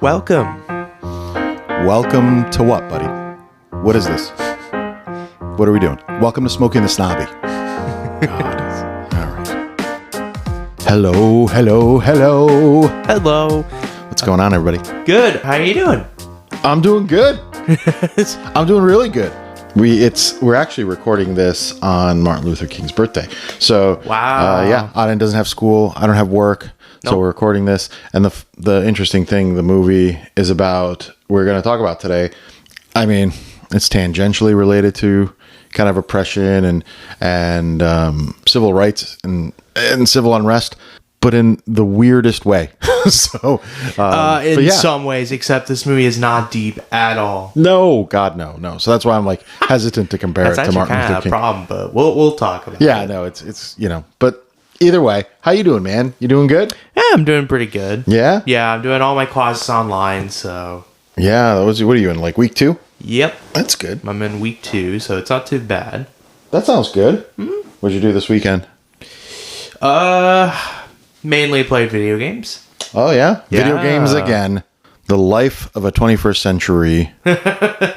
Welcome. Welcome to what, buddy? What is this? What are we doing? Welcome to Smoking the Snobby. God. All right. Hello. Hello. What's going on, everybody? Good. How are you doing? I'm doing good. I'm doing really good. We're actually recording this on Martin Luther King's birthday. So, Wow. Yeah, Auden doesn't have school. I don't have work. So we're recording this. And the interesting thing the movie is about, we're going to talk about today, I mean, it's tangentially related to kind of oppression and civil rights and civil unrest, but in the weirdest way. So, in some ways, except this movie is not deep at all. No, God, no. So that's why I'm like hesitant to compare it to Martin Luther King. That's actually kind of a problem, but we'll talk about it. Yeah, no, it's but either way, how you doing, man? You doing good? Yeah, I'm doing pretty good. Yeah? Yeah, I'm doing all my classes online, so. Yeah, what are you in, like week 2? Yep. That's good. I'm in week 2, so it's not too bad. That sounds good. Mm-hmm. What'd you do this weekend? Mainly played video games. Oh, yeah? Yeah. Video games again. The life of a 21st century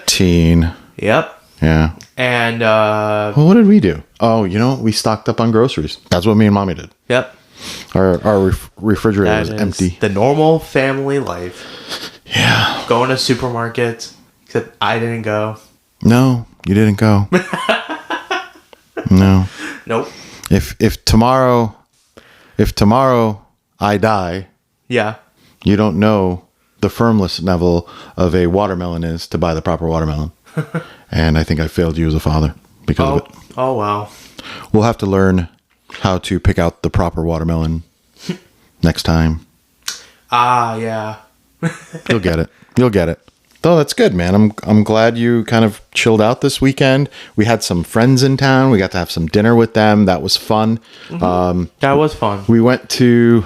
teen. Yep. Yeah. And, well, what did we do? Oh, we stocked up on groceries. That's what me and Mommy did. Yep. Our refrigerator was empty. The normal family life. Yeah. Going to supermarkets, except I didn't go. No, you didn't go. No. Nope. If tomorrow I die, yeah, you don't know the firmness level of a watermelon is to buy the proper watermelon. And I think I failed you as a father because of it. Oh, well. We'll have to learn how to pick out the proper watermelon next time. Yeah. You'll get it. Oh, that's good, man. I'm glad you kind of chilled out this weekend. We had some friends in town. We got to have some dinner with them. That was fun. Mm-hmm. That was fun. We went to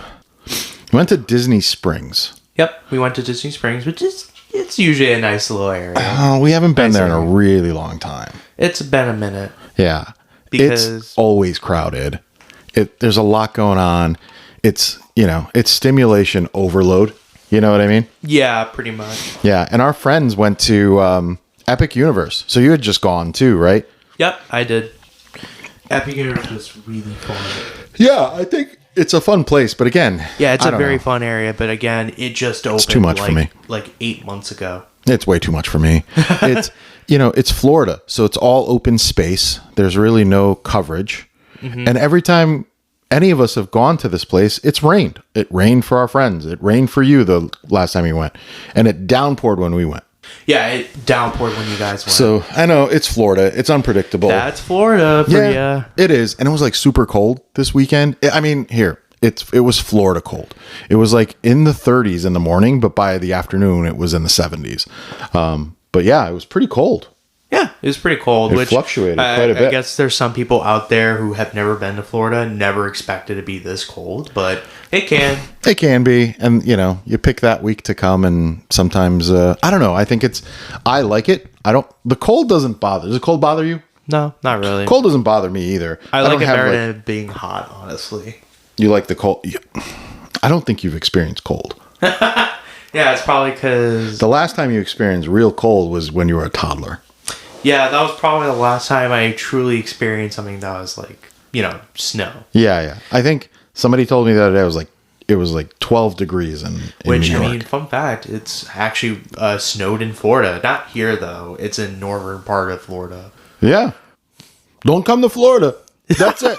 Disney Springs. Yep, we went to Disney Springs, which it's usually a nice little area. We haven't been there in a really long time. It's been a minute. Yeah. Because it's always crowded. There's a lot going on. It's stimulation overload. You know what I mean? Yeah, pretty much. Yeah, and our friends went to Epic Universe. So you had just gone too, right? Yep, I did. Epic Universe was really fun. Yeah, I think it's a fun place, but again... Yeah, it's a very fun area, but again, it just opened too much for me. Like 8 months ago. It's way too much for me. It's, it's Florida, so it's all open space. There's really no coverage. Mm-hmm. And every time any of us have gone to this place, it's rained. It rained for our friends. It rained for you the last time you went. And it downpoured when we went. Yeah, it downpoured when you guys went. So, I know, it's Florida. It's unpredictable. That's Florida for you. It is. And it was like super cold this weekend. I mean, it was Florida cold. It was like in the 30s in the morning, but by the afternoon, it was in the 70s. But yeah, it was pretty cold. Yeah, it was pretty cold. It fluctuated quite a bit. I guess there's some people out there who have never been to Florida, never expected to be this cold, but it can. It can be. And, you pick that week to come and sometimes, I don't know. I like it. The cold doesn't bother. Does the cold bother you? No, not really. Cold doesn't bother me either. I like it better than it being hot, honestly. You like the cold? I don't think you've experienced cold. Yeah, it's probably because... The last time you experienced real cold was when you were a toddler. Yeah, that was probably the last time I truly experienced something that was like, snow. Yeah. I think somebody told me the other day it was like 12 degrees in New York. I mean, fun fact, it's actually snowed in Florida. Not here, though. It's in northern part of Florida. Yeah. Don't come to Florida. That's it.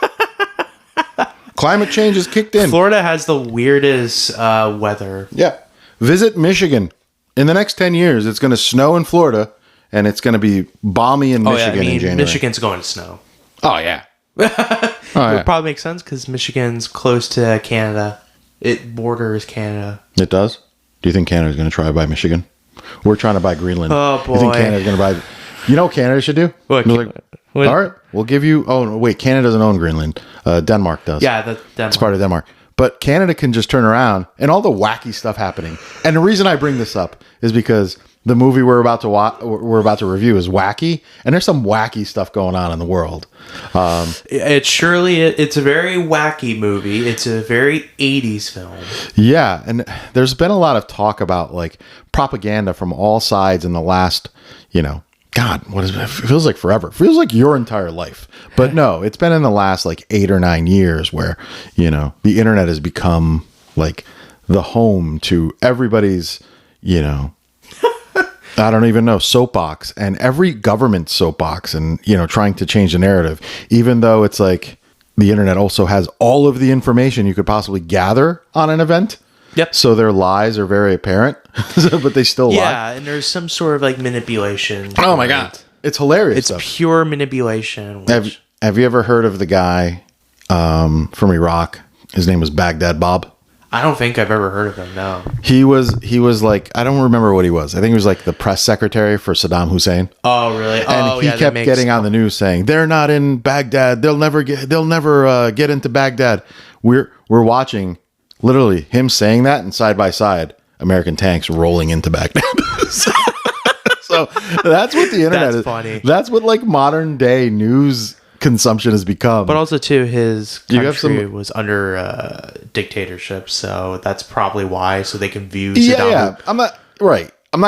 Climate change has kicked in. Florida has the weirdest weather. Yeah. Visit Michigan. In the next 10 years, it's going to snow in Florida, and it's going to be balmy in Michigan in January. Michigan's going to snow. Oh, yeah. It would probably make sense because Michigan's close to Canada. It borders Canada. It does? Do you think Canada's going to try to buy Michigan? We're trying to buy Greenland. Oh, boy. You think Canada's going to buy... You know what Canada should do? What? All right, we'll give you... Oh, no, wait, Canada doesn't own Greenland. Denmark does. Yeah, Denmark. It's part of Denmark. But Canada can just turn around and all the wacky stuff happening. And the reason I bring this up is because the movie we're about to review is wacky, and there's some wacky stuff going on in the world. It's a very wacky movie. It's a very 80s film. Yeah, and there's been a lot of talk about like propaganda from all sides in the last, God, what is it? It feels like forever. It feels like your entire life. But no, it's been in the last like 8 or 9 years where, the internet has become like the home to everybody's, I don't even know, soapbox, and every government soapbox, and, trying to change the narrative, even though it's like the internet also has all of the information you could possibly gather on an event. Yep. So their lies are very apparent, but they still lie. Yeah, and there's some sort of like manipulation. Oh my God. It's hilarious. It's stuff. Pure manipulation. Have you ever heard of the guy from Iraq? His name was Baghdad Bob. I don't think I've ever heard of him, no. He was like, I don't remember what he was. I think he was like the press secretary for Saddam Hussein. Oh, really? And he kept getting on the news saying, they're not in Baghdad. They'll never get into Baghdad. We're watching literally him saying that, and side by side, American tanks rolling into Baghdad. So that's what the internet is. Funny. That's what like modern day news consumption has become. But also too, his country was under dictatorship, so that's probably why. So they can view Saddam. Yeah. I'm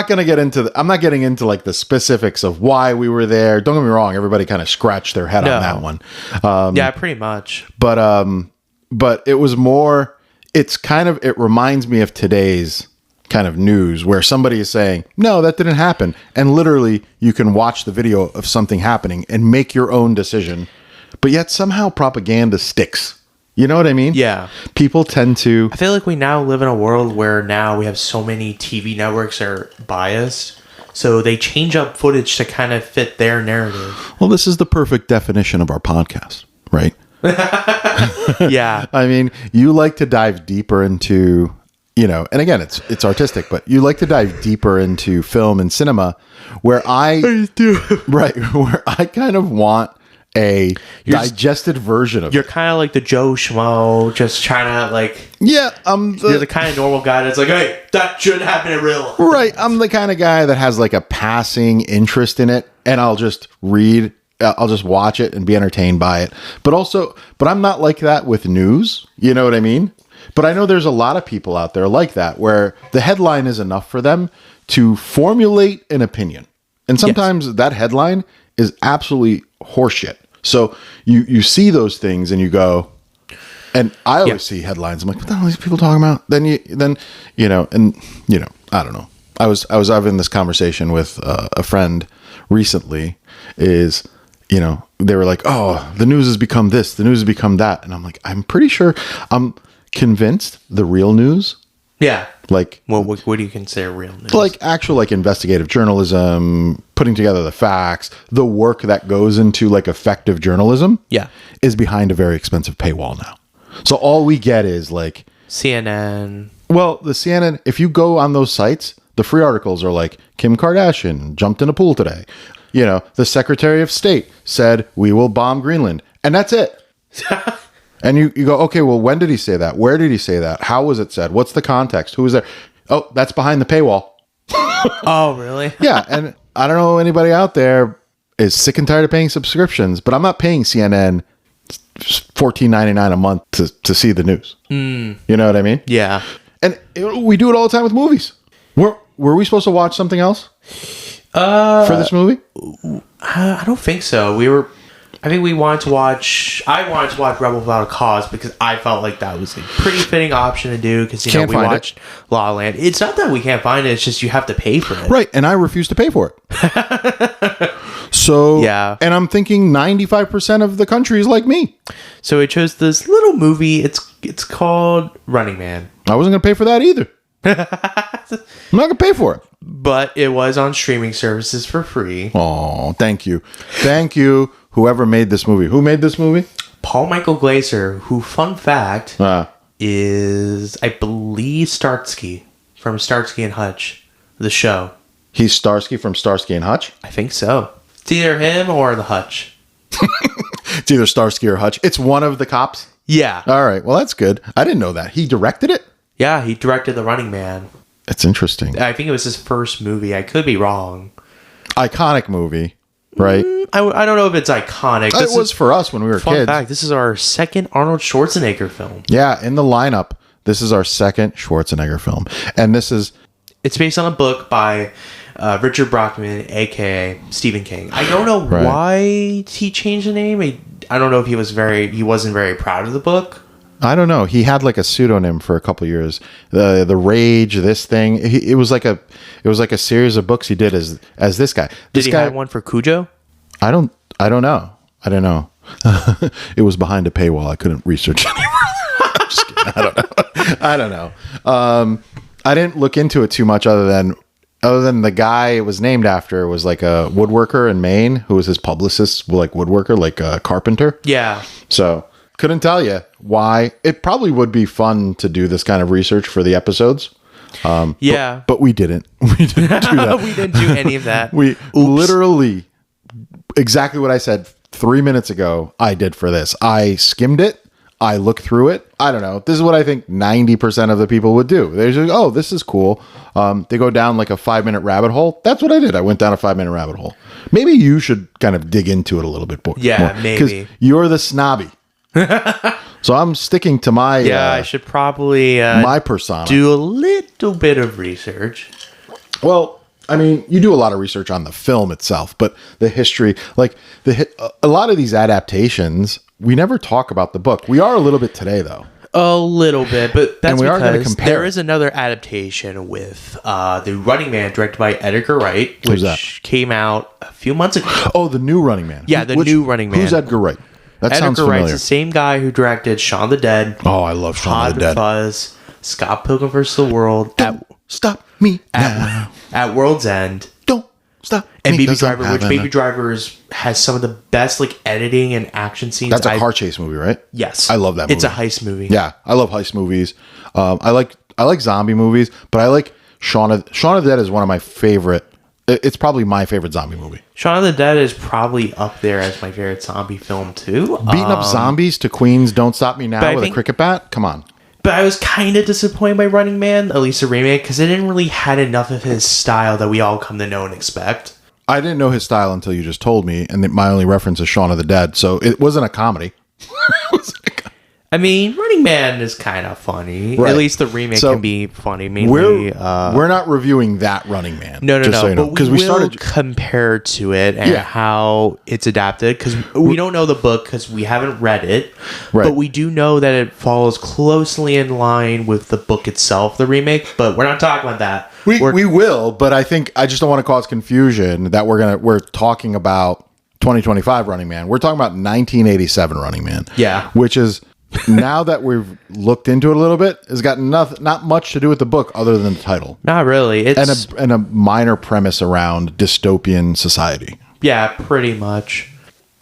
not getting into like the specifics of why we were there. Don't get me wrong. Everybody kind of scratched their head on that one. Yeah, pretty much. But it was more. It reminds me of today's kind of news where somebody is saying, no, that didn't happen. And literally you can watch the video of something happening and make your own decision. But yet somehow propaganda sticks. You know what I mean? Yeah. People tend to... I feel like we now live in a world where now we have so many TV networks that are biased. So they change up footage to kind of fit their narrative. Well, this is the perfect definition of our podcast, right? Yeah. I mean, you like to dive deeper into... and again, it's artistic, but you like to dive deeper into film and cinema where I do. Right. Where I kind of want a digested version of You're kind of like the Joe Schmo, just trying to like... Yeah. You're the kind of normal guy that's like, hey, that shouldn't happen in real life. Right. I'm the kind of guy that has like a passing interest in it, and I'll just watch it and be entertained by it. But I'm not like that with news. You know what I mean? But I know there's a lot of people out there like that, where the headline is enough for them to formulate an opinion. And sometimes that headline is absolutely horseshit. So you see those things and you go, and I always see headlines. I'm like, what the hell are these people talking about? I don't know. I was having this conversation with a friend recently they were like, oh, the news has become this, the news has become that. And I'm like, I'm pretty sure I'm convinced the real news. Yeah. Like, well, what do you consider real news? Like actual like investigative journalism, putting together the facts, the work that goes into like effective journalism. Yeah. Is behind a very expensive paywall now. So all we get is like CNN. Well, the CNN, if you go on those sites, the free articles are like Kim Kardashian jumped in a pool today. The Secretary of State said we will bomb Greenland. And that's it. And you go, okay, well, when did he say that? Where did he say that? How was it said? What's the context? Who was there? Oh, that's behind the paywall. Oh, really? Yeah. And I don't know anybody out there is sick and tired of paying subscriptions, but I'm not paying CNN $14.99 a month to see the news. You know what I mean? Yeah. And we do it all the time with movies. Were we supposed to watch something else for this movie? I don't think so. I think I wanted to watch Rebel Without a Cause because I felt like that was a pretty fitting option to do because we watched La La Land. It's not that we can't find it; it's just you have to pay for it, right? And I refuse to pay for it. So yeah, and I'm thinking 95% of the country is like me. So I chose this little movie. It's called Running Man. I wasn't going to pay for that either. I'm not going to pay for it. But it was on streaming services for free. Oh, thank you. Whoever made this movie. Who made this movie? Paul Michael Glaser, who, fun fact, is, I believe, Starsky from Starsky and Hutch, the show. He's Starsky from Starsky and Hutch? I think so. It's either him or the Hutch. It's either Starsky or Hutch. It's one of the cops? Yeah. All right. Well, that's good. I didn't know that. He directed it? Yeah, he directed The Running Man. It's interesting. I think it was his first movie. I could be wrong. Iconic movie, right? I don't know if it's iconic. It was for us when we were Fun kids. fact, this is our second Arnold Schwarzenegger film. Yeah, in the lineup, this is our second Schwarzenegger film. And this is... It's based on a book by Richard Brockman, a.k.a. Stephen King. I don't know why he changed the name. I don't know if he wasn't very proud of the book. I don't know. He had like a pseudonym for a couple years. The Rage, this thing. It was like a series of books he did as this guy. Did he have one for Cujo? I don't know. I don't know. It was behind a paywall. I couldn't research anymore. I'm just kidding. I don't know. I didn't look into it too much other than the guy it was named after was like a woodworker in Maine who was his publicist, like woodworker, like a carpenter. Yeah. So couldn't tell you why. It probably would be fun to do this kind of research for the episodes. Yeah. But we didn't. We didn't do that. We didn't do any of that. We literally, exactly what I said 3 minutes ago, I did for this. I skimmed it. I looked through it. I don't know. This is what I think 90% of the people would do. They're just, oh, this is cool. They go down like a 5-minute rabbit hole. That's what I did. I went down a 5-minute rabbit hole. Maybe you should kind of dig into it a little bit more. Yeah, maybe. Because you're the snobby. So I'm sticking to my... I should probably my persona. do a little bit of research. Well, I mean, you do a lot of research on the film itself, but the history, like a lot of these adaptations, we never talk about the book. We are a little bit today, though. A little bit, but that's and we are going to because compare. There is another adaptation with The Running Man, directed by Edgar Wright, which came out a few months ago. Oh, the new Running Man. Yeah, new Running Man. Who's Edgar Wright? That sounds Edgar familiar. Wright's the same guy who directed Shaun of the Dead. Oh, I love Shaun of the Dead. Fuzz, Scott Pilgrim vs. the World. Stop me now. At World's End. Don't stop and me. Baby Driver, which Baby Driver has some of the best like editing and action scenes. That's a car chase movie, right? Yes. I love that movie. It's a heist movie. Yeah, I love heist movies. I like zombie movies, but I like Shaun of the Dead is one of my favorite. It's probably my favorite zombie movie. Shaun of the Dead is probably up there as my favorite zombie film too. Beating up zombies to Queen's "Don't Stop Me Now" with a cricket bat. Come on. But I was kind of disappointed by Running Man, at least the remake, because it didn't really had enough of his style that we all come to know and expect. I didn't know his style until you just told me, and my only reference is Shaun of the Dead, so it wasn't a comedy. I mean, Running Man is kind of funny. Right. At least the remake can be funny. Mainly, we're not reviewing that Running Man. No. So you know, but we will compare to it and how it's adapted, because we don't know the book because we haven't read it. Right. But we do know that it follows closely in line with the book itself, the remake. But we're not talking about that. We will, but I just don't want to cause confusion that we're talking about 2025 Running Man. We're talking about 1987 Running Man. Yeah. Which is, now that we've looked into it a little bit, has got not much to do with the book other than the title. Not really. It's and a minor premise around dystopian society. Yeah, pretty much.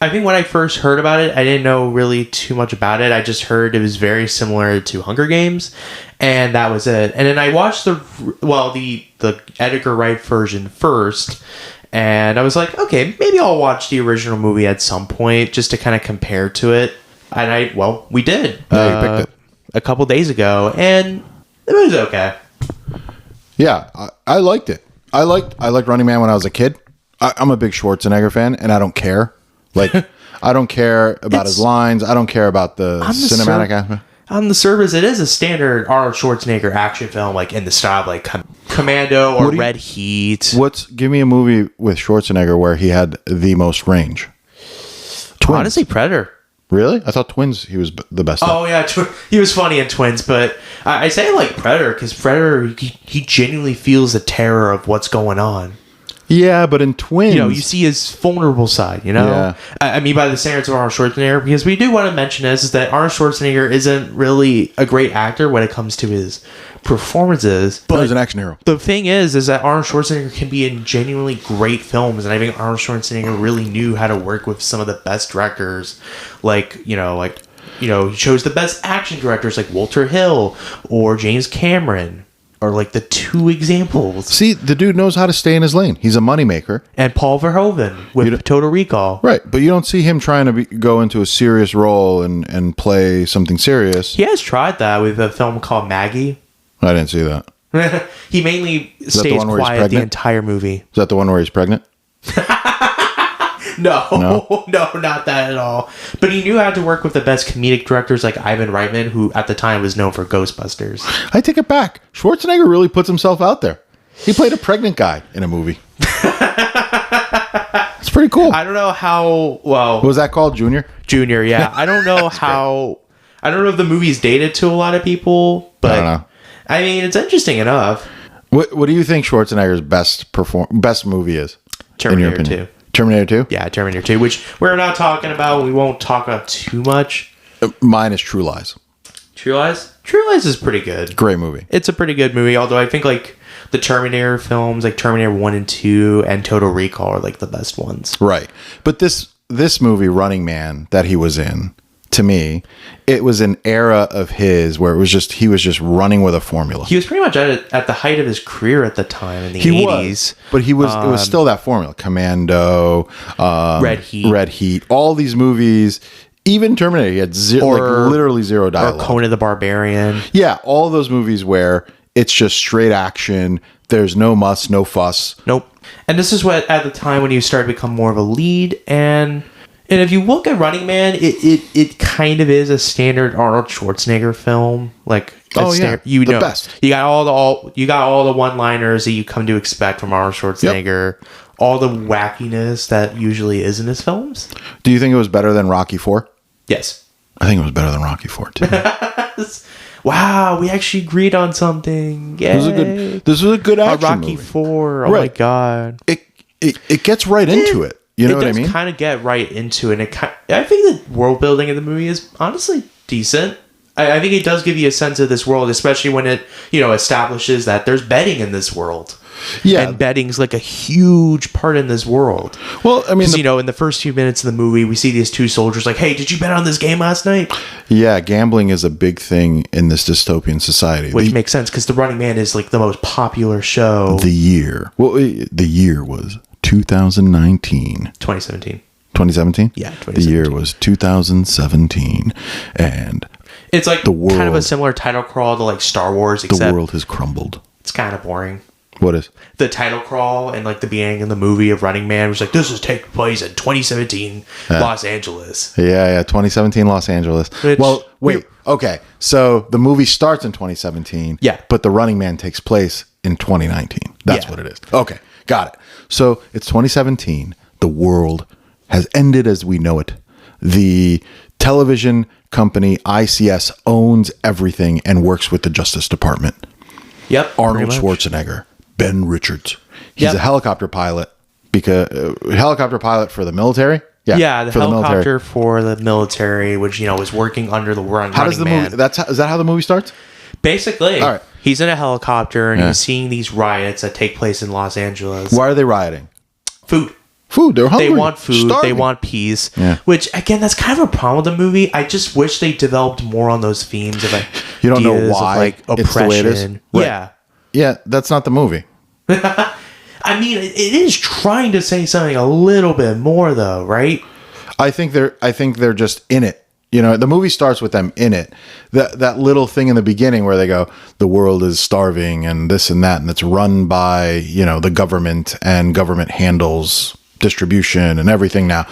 I think when I first heard about it, I didn't know really too much about it. I just heard it was very similar to Hunger Games, and that was it. And then I watched the Edgar Wright version first, and I was like, okay, maybe I'll watch the original movie at some point just to kind of compare to it. And we did. Yeah, you picked it a couple days ago, and it was okay. Yeah, I liked it. I liked Running Man when I was a kid. I'm a big Schwarzenegger fan, and I don't care. Like, I don't care about his lines. I don't care about the cinematic aspect. On the surface, it is a standard Arnold Schwarzenegger action film, like in the style of like Commando or Red Heat. Give me a movie with Schwarzenegger where he had the most range. Twins. Honestly, Predator. Really? I thought Twins, he was the best. Oh, yeah. He was funny in Twins, but I say I like Predator because Predator, he genuinely feels the terror of what's going on. Yeah, but in Twins... you see his vulnerable side, Yeah. I mean, by the standards of Arnold Schwarzenegger, because we do want to mention is that Arnold Schwarzenegger isn't really a great actor when it comes to his performances. But he's an action hero. The thing is that Arnold Schwarzenegger can be in genuinely great films, and I think Arnold Schwarzenegger really knew how to work with some of the best directors, he chose the best action directors like Walter Hill or James Cameron. are like the two examples. See, the dude knows how to stay in his lane. He's a moneymaker. And Paul Verhoeven with Total Recall. Right, but you don't see him trying to go into a serious role and play something serious. He has tried that with a film called Maggie. I didn't see that. He mainly stays quiet the entire movie. Is that the one where he's pregnant? No, not that at all. But he knew how to work with the best comedic directors like Ivan Reitman, who at the time was known for Ghostbusters. I take it back. Schwarzenegger really puts himself out there. He played a pregnant guy in a movie. It's pretty cool. I don't know how well. What was that called? Junior? Junior, yeah. I don't know how. I don't know if the movie's dated to a lot of people, but I don't know. I mean, it's interesting enough. What do you think Schwarzenegger's best movie is? Terminator 2. Terminator 2? Yeah, Terminator 2, which we're not talking about. We won't talk about too much. Mine is True Lies. True Lies? True Lies is pretty good. Great movie. It's a pretty good movie, although I think like the Terminator films, like Terminator 1 and 2 and Total Recall are like the best ones. Right. But this movie, Running Man, that he was in, to me, it was an era of his where he was just running with a formula. He was pretty much at the height of his career at the time in the 80s. But it was still that formula. Commando, Red Heat, all these movies, even Terminator, he had literally zero dialogue. Or Conan the Barbarian. Yeah, all those movies where it's just straight action. There's no muss, no fuss. Nope. And this is what at the time when you started to become more of a lead. And if you look at Running Man, it kind of is a standard Arnold Schwarzenegger film. Like, the best. You got all the one-liners that you come to expect from Arnold Schwarzenegger. Yep. All the wackiness that usually is in his films. Do you think it was better than Rocky IV? Yes. I think it was better than Rocky IV too. Wow, we actually agreed on something. Yay. This was a good action Rocky movie. IV. Oh my god. It gets right into it. You know what I mean? It does kind of get right into it. I think the world building of the movie is honestly decent. I think it does give you a sense of this world, especially when it establishes that there's betting in this world. Yeah, and betting's like a huge part in this world. Well, I mean, in the first few minutes of the movie, we see these two soldiers like, "Hey, did you bet on this game last night?" Yeah, gambling is a big thing in this dystopian society, which makes sense because The Running Man is like the most popular show. The year was 2019. 2017. 2017? Yeah, 2017. The year was 2017, and it's like kind of a similar title crawl to like Star Wars, except the world has crumbled. It's kind of boring. What is? The title crawl and like the beginning of the movie of Running Man was like, this is taking place in 2017 Los Angeles. Yeah, 2017 Los Angeles. Wait, okay. So the movie starts in 2017. Yeah. But the Running Man takes place in 2019. That's what it is. Okay, got it. So it's 2017. The world has ended as we know it. The television company ICS owns everything and works with the Justice Department. Yep. Arnold Schwarzenegger. Ben Richards. He's a helicopter pilot for the military. Yeah, the helicopter for the military, which was working under the Running Man. Is that how the movie starts? Basically, all right. He's in a helicopter and he's seeing these riots that take place in Los Angeles. Why are they rioting? Food. They're hungry. They want food. Starving. They want peace. Yeah. Which again, that's kind of a problem with the movie. I just wish they developed more on those themes of you don't know why oppression. It's the way it is. Right. Yeah, that's not the movie. I mean, it is trying to say something a little bit more, though, right? I think they're just in it. The movie starts with them in it. That little thing in the beginning where they go, the world is starving and this and that, and it's run by the government, and government handles distribution and everything. Now,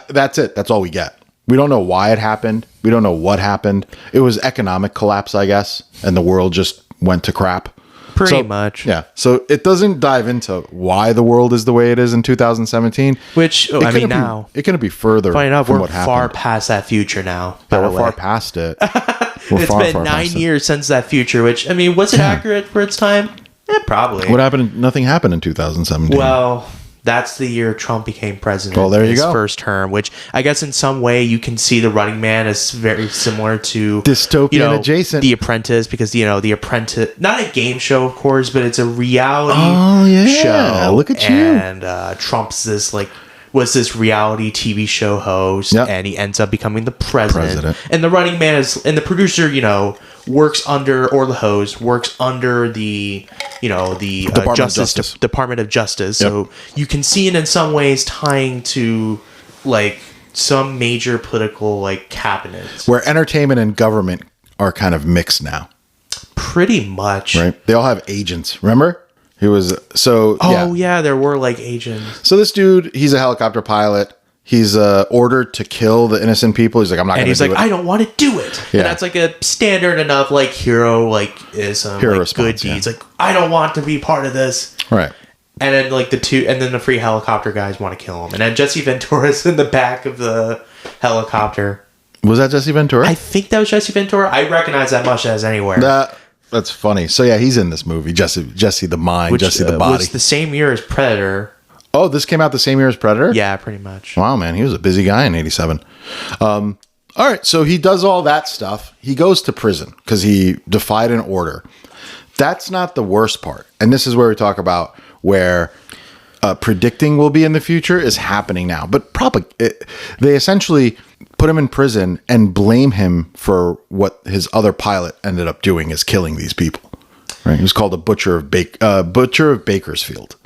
that's it. That's all we get. We don't know why it happened. We don't know what happened. It was economic collapse, I guess, and the world just went to crap. Pretty much. Yeah. So it doesn't dive into why the world is the way it is in 2017. Which, now. It couldn't be further from what happened. We're far past that future now. We're far past it. It's been 9 years since that future, which, was it accurate for its time? Probably. What happened? Nothing happened in 2017. Well, that's the year Trump became president. Well, there you go. His first term, which I guess in some way you can see The Running Man as very similar to dystopian adjacent. The Apprentice, because The Apprentice, not a game show, of course, but it's a reality show. Look at you. And Trump's this like was this reality TV show host, and he ends up becoming the president. And the running man and the producer, works under, or the host works under the Department of Justice. So you can see it in some ways tying to like some major political like cabinets, where entertainment and government are kind of mixed now. Pretty much, right? They all have agents. Remember? He was there were like agents. So this dude, he's a helicopter pilot. He's ordered to kill the innocent people. He's like, I'm not going to do it. And he's like, I don't want to do it. Yeah. And that's like a standard enough like hero response, good deeds. Like, I don't want to be part of this. Right. And then like the free helicopter guys want to kill him. And then Jesse Ventura's in the back of the helicopter. Was that Jesse Ventura? I think that was Jesse Ventura. I recognize that much as anywhere. That's funny. So yeah, he's in this movie. Jesse the mind, Jesse the body. Was the same year as Predator. Oh, this came out the same year as Predator? Yeah, pretty much. Wow, man, he was a busy guy in '87. All right, so he does all that stuff. He goes to prison because he defied an order. That's not the worst part, and this is where we talk about where predicting will be in the future is happening now. But they essentially put him in prison and blame him for what his other pilot ended up doing, is killing these people. Right? He was called a butcher of Bakersfield,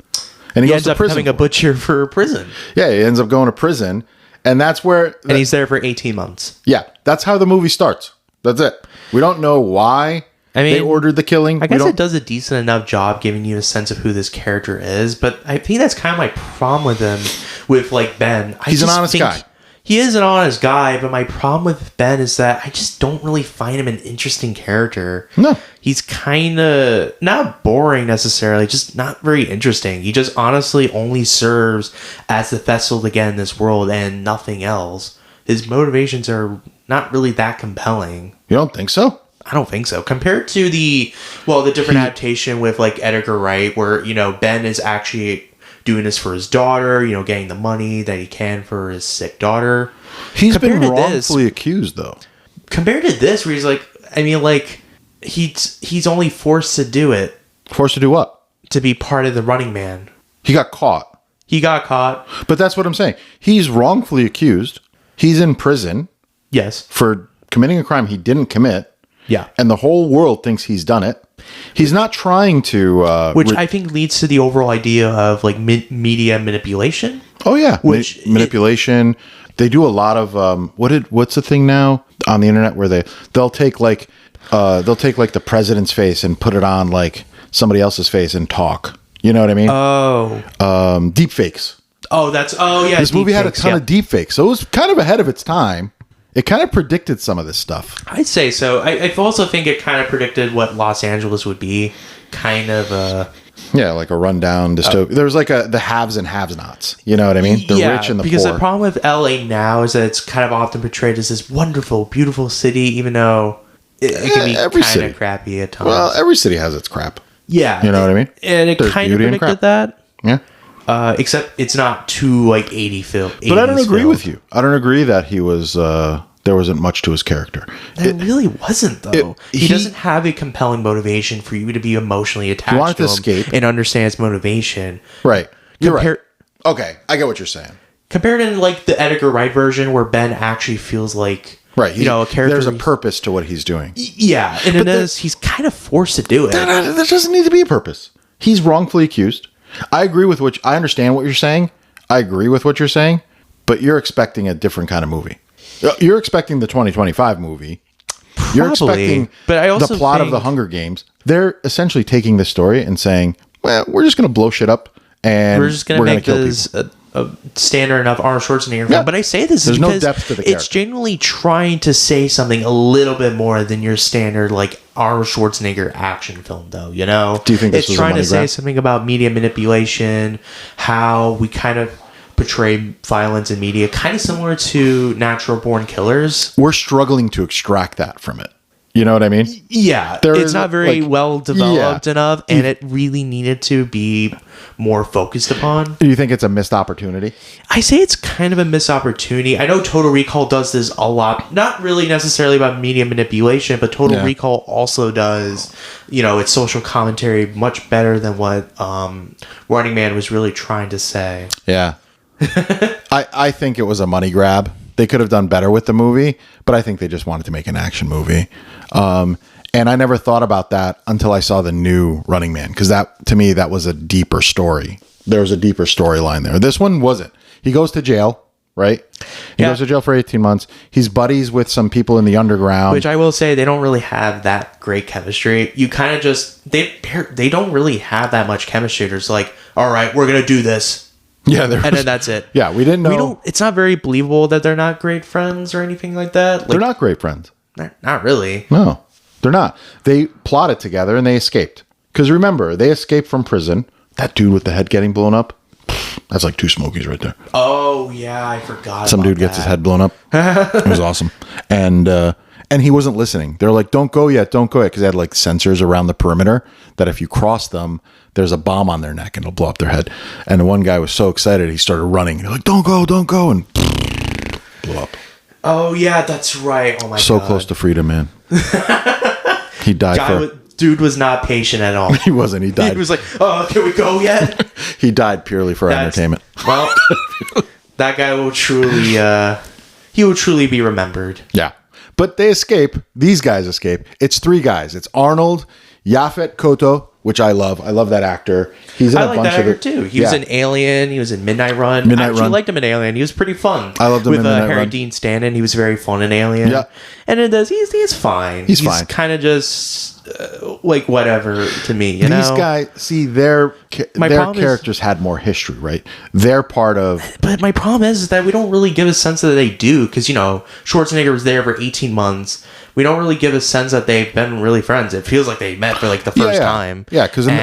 and he ends up becoming a butcher for prison. Yeah, he ends up going to prison, and that's where. And he's there for 18 months. Yeah, that's how the movie starts. That's it. We don't know why. They ordered the killing. I guess it does a decent enough job giving you a sense of who this character is, but I think that's kind of my problem with him, with like Ben. He's an honest guy. He is an honest guy, but my problem with Ben is that I just don't really find him an interesting character. No. He's kind of not boring necessarily, just not very interesting. He just honestly only serves as the vessel to get in this world and nothing else. His motivations are not really that compelling. You don't think so? I don't think so. Compared to the different adaptation with like Edgar Wright, where, Ben is actually doing this for his daughter, getting the money that he can for his sick daughter. He's been wrongfully accused, though. Compared to this, where he's like, he's only forced to do it. Forced to do what? To be part of the Running Man. He got caught. But that's what I'm saying. He's wrongfully accused. He's in prison. Yes. For committing a crime he didn't commit. Yeah. And the whole world thinks he's done it. He's not trying to... which I think leads to the overall idea of like media manipulation. Oh, yeah. Manipulation. They do a lot of... what's the thing now on the internet where they'll take like the president's face and put it on like somebody else's face and talk. You know what I mean? Oh. Deep fakes. Yeah. This movie had a ton of deep fakes. So it was kind of ahead of its time. It kind of predicted some of this stuff. I'd say so. I also think it kind of predicted what Los Angeles would be. Kind of like a rundown dystopia. There was like the haves and have-nots. You know what I mean? The rich and the poor. Because the problem with LA now is that it's kind of often portrayed as this wonderful, beautiful city, even though it can be kind of crappy at times. Well, every city has its crap. Yeah. You know what I mean? And it kind of predicted that. Yeah. Except it's not too like 80 film. But I don't agree with you. I don't agree that he was there wasn't much to his character. There really wasn't, though. He doesn't have a compelling motivation for you to be emotionally attached to him escape and understand his motivation. Right. You're right. Okay, I get what you're saying. Compared to like the Edgar Wright version, where Ben actually feels like a character. There's a purpose to what he's doing. Yeah, and in this, he's kind of forced to do it. There doesn't need to be a purpose. He's wrongfully accused. I agree with I understand what you're saying. I agree with what you're saying, but you're expecting a different kind of movie. You're expecting the 2025 movie. Probably, you're expecting but I also the plot of the Hunger Games. They're essentially taking the story and saying, well, we're just going to blow shit up and we're just going to make this a standard enough Arnold Schwarzenegger film. But I say this is because no depth to the character. It's genuinely trying to say something a little bit more than your standard like Arnold Schwarzenegger action film, though. Do you think this it's trying to say something about media manipulation, how we kind of portray violence in media, kind of similar to Natural Born Killers. We're struggling to extract that from it. You know what I mean? Yeah. It's not very well developed enough, and it really needed to be more focused upon. Do you think it's a missed opportunity? I say it's kind of a missed opportunity. I know Total Recall does this a lot. Not really necessarily about media manipulation, but Total Recall also does, its social commentary much better than what Running Man was really trying to say. Yeah. I think it was a money grab. They could have done better with the movie, but I think they just wanted to make an action movie. And I never thought about that until I saw the new Running Man, because that, to me, that was a deeper story. There was a deeper storyline there. This one wasn't. He goes to jail, right? He goes to jail for 18 months. He's buddies with some people in the underground. Which I will say, they don't really have that great chemistry. You kind of just... They don't really have that much chemistry. There's like, all right, we're going to do this. Yeah, and then that's it. Yeah, we didn't know. It's not very believable that they're not great friends or anything like that. Like, they're not great friends. Not really. No, they're not. They plotted together and they escaped. Because remember, they escaped from prison. That dude with the head getting blown up, that's like 2 Smokies right there. Oh, yeah, I forgot. Some dude gets his head blown up. It was awesome. And he wasn't listening. They're like, don't go yet, because they had like sensors around the perimeter that if you cross them, there's a bomb on their neck and it'll blow up their head. And the one guy was so excited, he started running. They're like, don't go, and blew up. Oh, yeah, that's right. Oh, my God. So close to freedom, man. He died Dude was not patient at all. He wasn't. He died. He was like, oh, can we go yet? He died purely for entertainment. Well, that guy will truly... he will truly be remembered. Yeah. But they escape. These guys escape. It's 3 guys. It's Arnold, Yaphet Kotto, which I love. I love that actor. He's in a bunch of... I like that actor, too. He was in Alien. He was in Midnight Run. I actually liked him in Alien. He was pretty fun. I loved him in Midnight Run. With Harry Dean Stanton. He was very fun in Alien. Yeah. And he's fine. He's fine. He's kind of just... like whatever to me, you know. These guys, see, their characters had more history, right? They're part of. But my problem is that we don't really give a sense that they do, because Schwarzenegger was there for 18 months. We don't really give a sense that they've been really friends. It feels like they met for like the first time. Yeah, because they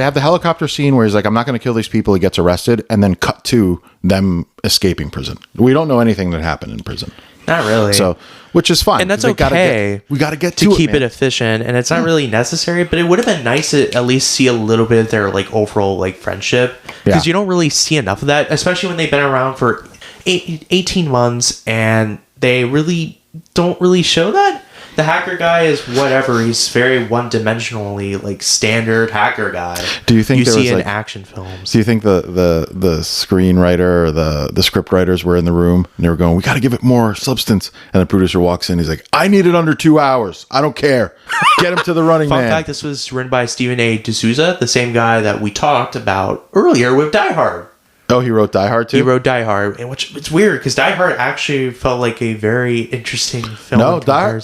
have the helicopter scene where he's like, "I'm not going to kill these people." He gets arrested, and then cut to them escaping prison. We don't know anything that happened in prison. Not really. So, which is fine. And that's okay. We got to get to keep it efficient, and it's not really necessary, but it would have been nice to at least see a little bit of their like overall like friendship, because you don't really see enough of that, especially when they've been around for 18 months and they really don't really show that. The hacker guy is whatever. He's very one-dimensionally like standard hacker guy. Do you think you see in action films? Do you think the screenwriter or the script writers were in the room and they were going, "We got to give it more substance"? And the producer walks in. He's like, "I need it under 2 hours. I don't care. Get him to the Running Man." Fun fact: this was written by Stephen A. D'Souza, the same guy that we talked about earlier with Die Hard. Oh, he wrote Die Hard too? He wrote Die Hard, and which it's weird because Die Hard actually felt like a very interesting film. No, Die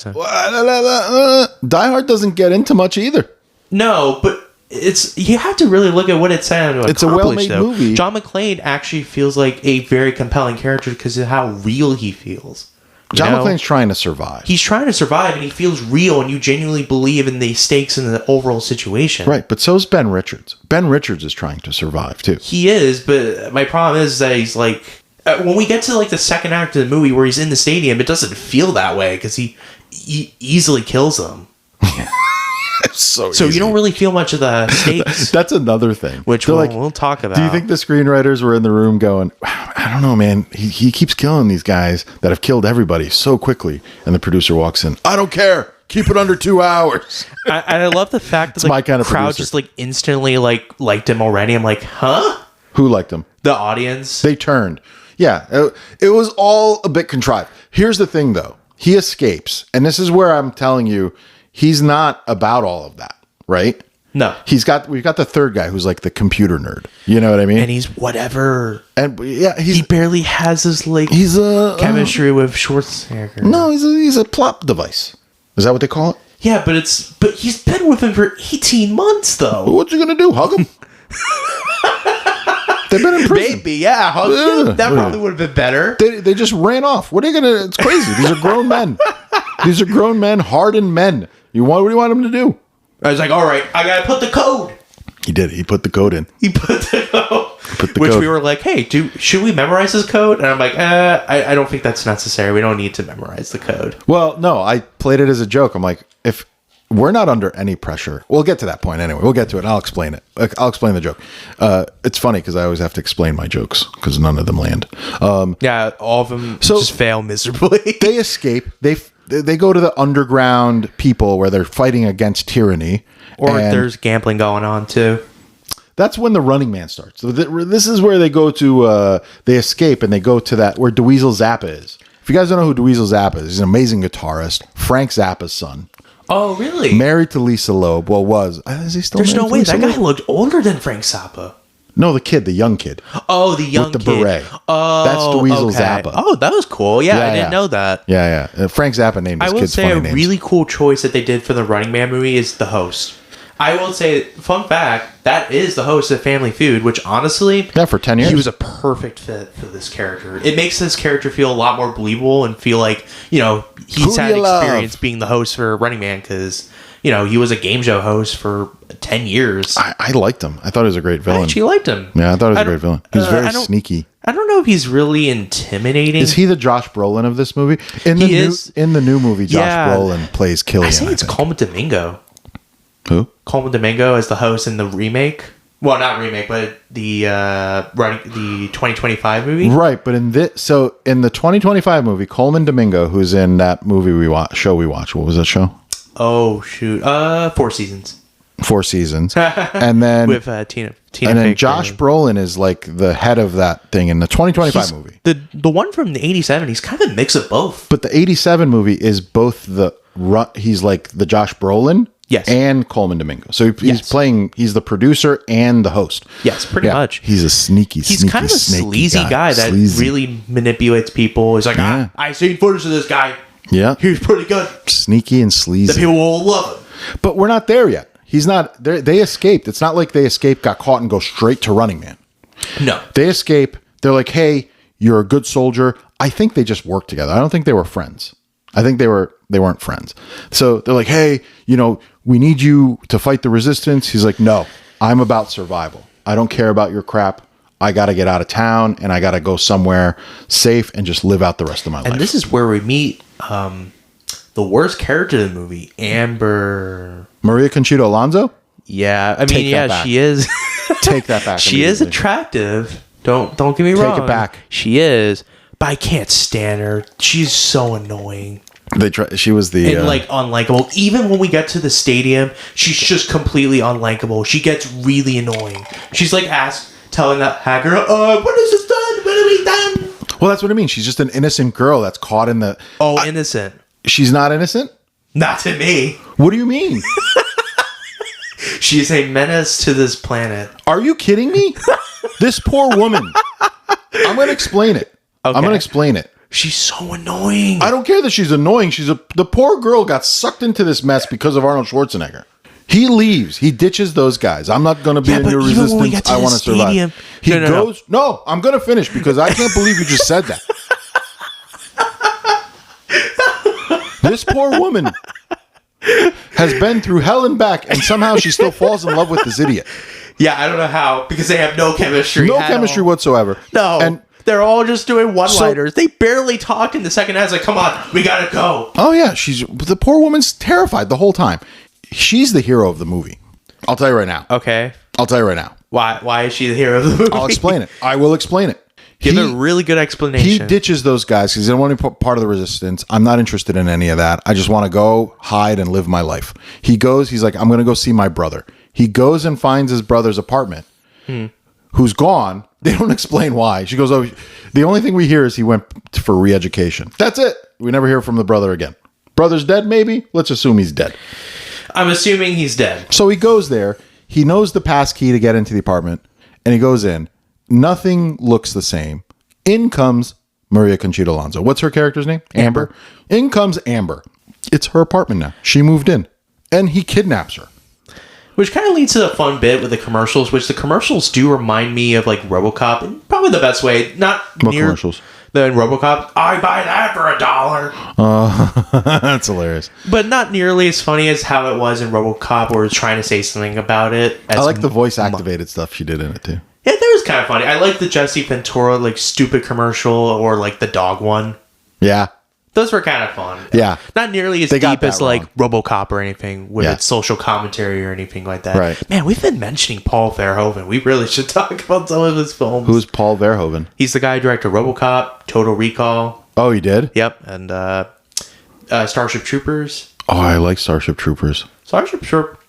Hard doesn't get into much either. No, but you have to really look at what it's saying. It's a well-made movie. John McClane actually feels like a very compelling character because of how real he feels. John McClane's trying to survive. He's trying to survive, and he feels real, and you genuinely believe in the stakes and the overall situation. Right, but so's Ben Richards. Ben Richards is trying to survive, too. He is, but my problem is that he's like... when we get to like the second act of the movie where he's in the stadium, it doesn't feel that way, because he easily kills them. So you don't really feel much of the stakes. That's another thing. Which we'll talk about. Do you think the screenwriters were in the room going, "I don't know, man. He keeps killing these guys that have killed everybody so quickly." And the producer walks in. "I don't care. Keep it under 2 hours." I love the fact that the crowd producer. Just like instantly liked him already. I'm like, huh? Who liked him? The audience. They turned. Yeah, it was all a bit contrived. Here's the thing, though. He escapes. And this is where I'm telling you, he's not about all of that, right? No. We've got the third guy who's like the computer nerd. You know what I mean? And he's whatever. And yeah, he barely has his chemistry with Schwarzenegger. No, he's a plot device. Is that what they call it? Yeah, but he's been with him for 18 months though. Well, what you gonna do? Hug him? They've been in prison. Maybe, yeah. Hug him. That probably would have been better. They just ran off. What are you gonna? It's crazy. These are grown men. These are grown men, hardened men. What do you want them to do? I was like, all right, I gotta put the code. He did. He put the code in. He put the code. Which we were like, hey, should we memorize this code? And I'm like, I don't think that's necessary. We don't need to memorize the code. Well, no, I played it as a joke. I'm like, if we're not under any pressure, we'll get to that point anyway. We'll get to it and I'll explain it. I'll explain the joke. It's funny because I always have to explain my jokes because none of them land. Yeah, all of them just fail miserably. They escape. They go to the underground people where they're fighting against tyranny. Or there's gambling going on too. That's when the Running Man starts. So this is where they go to, they escape and they go to that, where Dweezil Zappa is. If you guys don't know who Dweezil Zappa is, he's an amazing guitarist. Frank Zappa's son. Oh, really? Married to Lisa Loeb. Well, was. Is he still There's married no to way. Lisa That guy Loeb? looked older than Frank Zappa. No, the young kid. Oh, the young with the kid. beret. Oh, That's Dweezil okay. Zappa. Oh, that was cool. Yeah, I didn't know that. Yeah. Frank Zappa named his I will kids say funny a names. really cool choice that they did for the Running Man movie is the host. I will say, fun fact, that is the host of Family Feud, which honestly, Yeah, for 10 years. he was a perfect fit for this character. It makes this character feel a lot more believable and feel like, you know, he's Who had do you love? experience being the host for Running Man because, you know, he was a game show host for 10 years. I liked him. I thought he was a great I villain. actually liked him. Yeah, I thought he was a great villain. He was very sneaky. I don't know if he's really intimidating. Is he the Josh Brolin of this movie? In the new movie, Josh Brolin plays Killian. I think it's Coleman Domingo. Who? Coleman Domingo as the host in the remake. Well, not remake, but the 2025 movie. Right, but in the 2025 movie, Coleman Domingo, who's in that movie we watched, what was that show? Oh shoot, 4 seasons. 4 seasons, and then with Tina. And then Josh Brolin is like the head of that thing in the 2025 movie. The one from the 87, he's kind of a mix of both. But the 87 movie is both he's like the Josh Brolin. Yes. And Coleman Domingo. So he's playing, he's the producer and the host. Yes, pretty much. He's a sneaky kind of a sleazy guy that really manipulates people. He's like, I seen footage of this guy. Yeah. He's pretty good. Sneaky and sleazy. The people will love him. But we're not there yet. He's not there. They escaped. It's not like they escaped, got caught, and go straight to Running Man. No. They escape. They're like, hey, you're a good soldier. I think they just worked together. I don't think they were friends. I think they weren't friends. So they're like, hey, we need you to fight the resistance. He's like, no, I'm about survival. I don't care about your crap. I got to get out of town and I got to go somewhere safe and just live out the rest of my life. And this is where we meet the worst character in the movie, Amber. Maria Conchita Alonso? Yeah. I mean, she is. Take that back. She is attractive. Don't get me wrong. Take it back. She is. But I can't stand her. She's so annoying. She was the unlikable. Even when we get to the stadium, she's just completely unlikable. She gets really annoying. She's like telling that hacker, "What is this done? What have we done?" Well, that's what I mean. She's just an innocent girl that's caught in the. Innocent. She's not innocent. Not to me. What do you mean? She's a menace to this planet. Are you kidding me? This poor woman. I'm going to explain it. Okay. I'm going to explain it. She's so annoying. I don't care that she's annoying. The poor girl got sucked into this mess because of Arnold Schwarzenegger. He leaves. He ditches those guys. I'm not going to be in your resistance. I want to survive. He goes. No, I'm going to finish because I can't believe you just said that. This poor woman has been through hell and back, and somehow she still falls in love with this idiot. Yeah, I don't know how, because they have no chemistry. No chemistry whatsoever. No. And they're all just doing one-liners. They barely talk in the second half. It's like, come on, we gotta go. Oh, yeah. The poor woman's terrified the whole time. She's the hero of the movie. I'll tell you right now. Okay. I'll tell you right now. Why is she the hero of the movie? I'll explain it. I will explain it. Give a really good explanation. He ditches those guys because he doesn't want to be part of the resistance. I'm not interested in any of that. I just want to go hide and live my life. He goes, he's like, I'm going to go see my brother. He goes and finds his brother's apartment, who's gone. They don't explain why. She goes, oh, the only thing we hear is he went for re-education. That's it. We never hear from the brother again. Brother's dead, maybe? Let's assume he's dead. I'm assuming he's dead. So he goes there. He knows the pass key to get into the apartment, and he goes in. Nothing looks the same. In comes Maria Conchita Alonso. What's her character's name? Amber. In comes Amber. It's her apartment now. She moved in. And he kidnaps her. Which kind of leads to the fun bit with the commercials, which the commercials do remind me of like RoboCop in probably the best way. Not what near commercials? The RoboCop. I buy that for $1. That's hilarious. But not nearly as funny as how it was in RoboCop, where it's trying to say something about it. I like the voice activated stuff she did in it too. Yeah, that was kind of funny. I like the Jesse Ventura like stupid commercial or like the dog one. Yeah. Those were kind of fun. Yeah. Not nearly as deep as like RoboCop or anything with its social commentary or anything like that. Right. Man, we've been mentioning Paul Verhoeven. We really should talk about some of his films. Who's Paul Verhoeven? He's the guy who directed RoboCop, Total Recall. Oh, he did? Yep. And Starship Troopers. Oh, I like Starship Troopers. Starship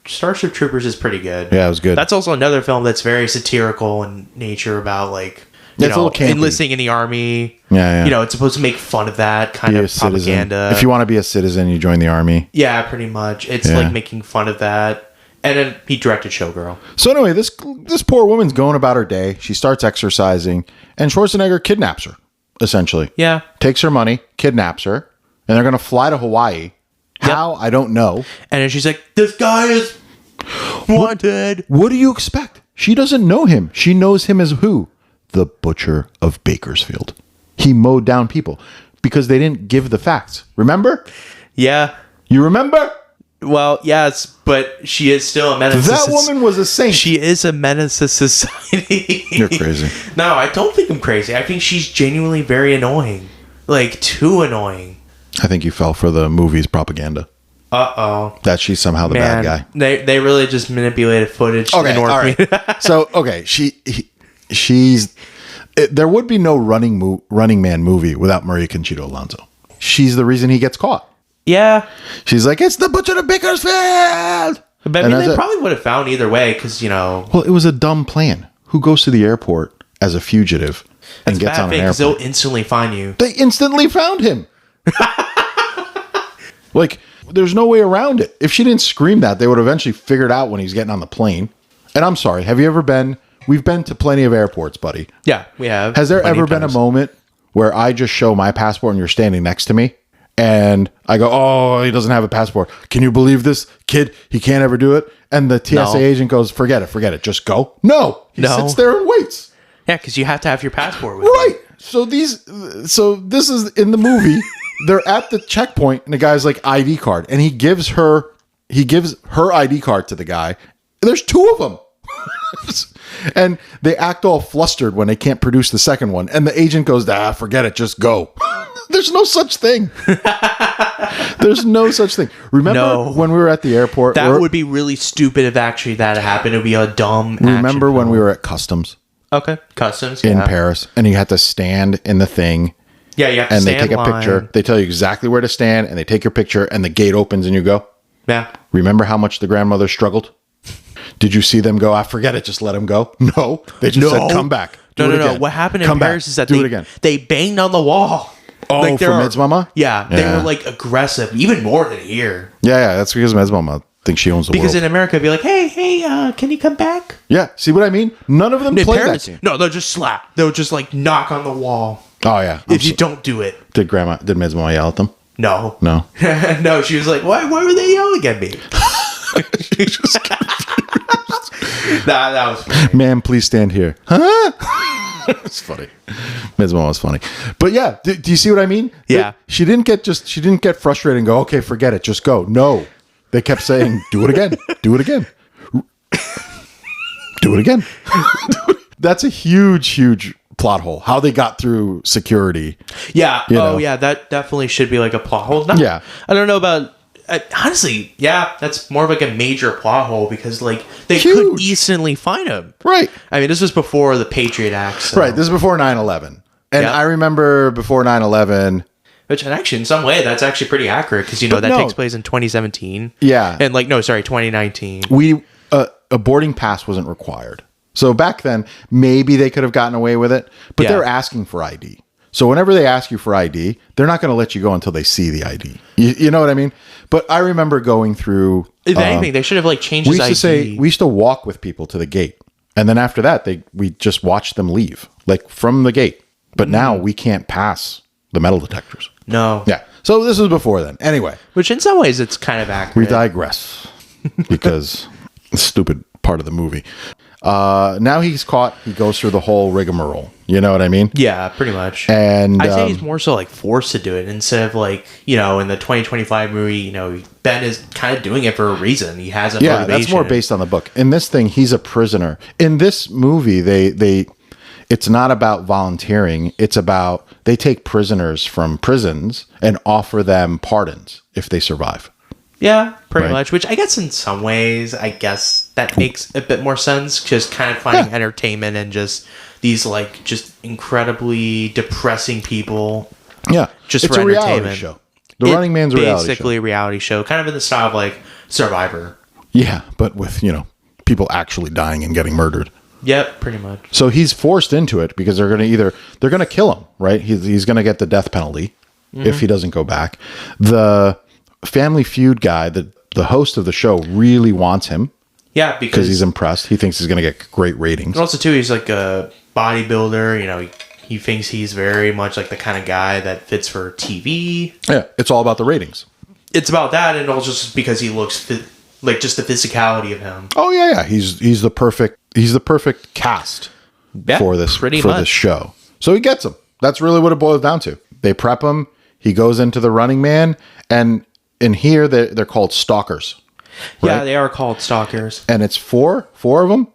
Starship Troopers is pretty good. Yeah, it was good. That's also another film that's very satirical in nature about like enlisting in the army. Yeah. It's supposed to make fun of that kind of propaganda. If you want to be a citizen, you join the army. Yeah, pretty much. It's like making fun of that. And then he directed Showgirl. So anyway, this poor woman's going about her day. She starts exercising, and Schwarzenegger kidnaps her, essentially. Yeah. Takes her money, kidnaps her, and they're going to fly to Hawaii. How? I don't know. And then she's like, this guy is wanted. What do you expect? She doesn't know him. She knows him as who? The Butcher of Bakersfield. He mowed down people because they didn't give the facts. Remember? Yeah. You remember? Well, yes, but she is still a menace. That woman was a saint. She is a menace to society. You're crazy. No, I don't think I'm crazy. I think she's genuinely very annoying. Like, too annoying. I think you fell for the movie's propaganda. Uh-oh. That she's somehow the bad guy. They really just manipulated footage. Okay, all right. So, okay, she's... There would be no Running Man movie without Maria Conchita Alonso. She's the reason he gets caught. Yeah. She's like, it's the Butcher of Bakersfield! But I mean, they probably would have found either way, because, Well, it was a dumb plan. Who goes to the airport as a fugitive and gets on an airplane? They'll instantly find you. They instantly found him. Like, there's no way around it. If she didn't scream that, they would have eventually figured out when he's getting on the plane. And I'm sorry, have you ever been... We've been to plenty of airports, buddy. Yeah, we have. Has there ever been a moment where I just show my passport and you're standing next to me? And I go, oh, he doesn't have a passport. Can you believe this kid? He can't ever do it. And the TSA agent goes, forget it. Just go. No. He sits there and waits. Yeah, because you have to have your passport with you. You. So this is in the movie. They're at the checkpoint and the guy's like ID card. And he gives her ID card to the guy. There's two of them. And they act all flustered when they can't produce the second one. And the agent goes, forget it. Just go. There's no such thing. There's no such thing. Remember when we were at the airport? That would be really stupid if actually that happened. It would be a dumb Remember when we were at customs? Okay. Customs, in Paris. And you had to stand in the thing. Yeah, you have to stand and they take a picture. They tell you exactly where to stand. And they take your picture. And the gate opens and you go. Yeah. Remember how much the grandmother struggled? Did you see them go, forget it, just let him go? No. They just said, come back. No. What happened in Paris is that they banged on the wall. Oh, like for Med's mama? Yeah, they were like aggressive, even more than here. Yeah, that's because Med's mama thinks she owns the world. Because in America, it'd be like, hey, can you come back? Yeah, see what I mean? None of them play that game. No, they'll just slap. They'll just like knock on the wall. Oh, yeah. If you don't do it. Did Med's mama yell at them? No. No, she was like, why were they yelling at me? She just that was funny. Ma'am, please stand here. Huh? It's funny. Ms. Mom was funny. But yeah, do you see what I mean? Yeah. She didn't get frustrated and go, okay, forget it, just go. No. They kept saying, do it again. Do it again. Do it again. That's a huge plot hole. How they got through security. Yeah. Yeah, that definitely should be like a plot hole. Yeah. I don't know about honestly, yeah, that's more of like a major plot hole because like they could easily find him. Right. I mean, this was before the Patriot Act. So. Right. This is before 9/11. And I remember before 9/11. Which actually, in some way, that's actually pretty accurate because, that takes place in 2017. Yeah. And 2019. A boarding pass wasn't required. So back then, maybe they could have gotten away with it, but they're asking for ID. So whenever they ask you for ID, they're not going to let you go until they see the ID. You know what I mean? But I remember going through... If anything, they should have changed his ID. We used to walk with people to the gate. And then after that, we just watched them leave, from the gate. But now we can't pass the metal detectors. No. Yeah. So this was before then. Anyway. Which in some ways, it's kind of accurate. We digress. Because stupid part of the movie. Now he's caught. He goes through the whole rigmarole. You know what I mean? Yeah, pretty much. And I'd say he's more so forced to do it instead of in the 2025 movie, Ben is kind of doing it for a reason. He has a motivation. Yeah, that's more based on the book. In this thing, he's a prisoner. In this movie, it's not about volunteering. It's about they take prisoners from prisons and offer them pardons if they survive. Yeah, pretty much. Which I guess in some ways, that makes a bit more sense. Just kind of finding entertainment and just these just incredibly depressing people. Yeah, just it's for a entertainment. Reality show. The Running Man's a reality show. Basically a reality show, kind of in the style of Survivor. Yeah, but with, people actually dying and getting murdered. Yep, pretty much. So he's forced into it because they're going to kill him, right? He's going to get the death penalty if he doesn't go back. The Family Feud guy, the host of the show, really wants him. Yeah, because he's impressed. He thinks he's going to get great ratings. And also, too, he's like a bodybuilder. He thinks he's very much like the kind of guy that fits for TV. Yeah, it's all about the ratings. It's about that, and also just because he looks like just the physicality of him. Oh yeah. He's the perfect cast for this show. So he gets him. That's really what it boils down to. They prep him. He goes into the Running Man, and in here they're called Stalkers. Right? Yeah, they are called Stalkers. And it's four of them.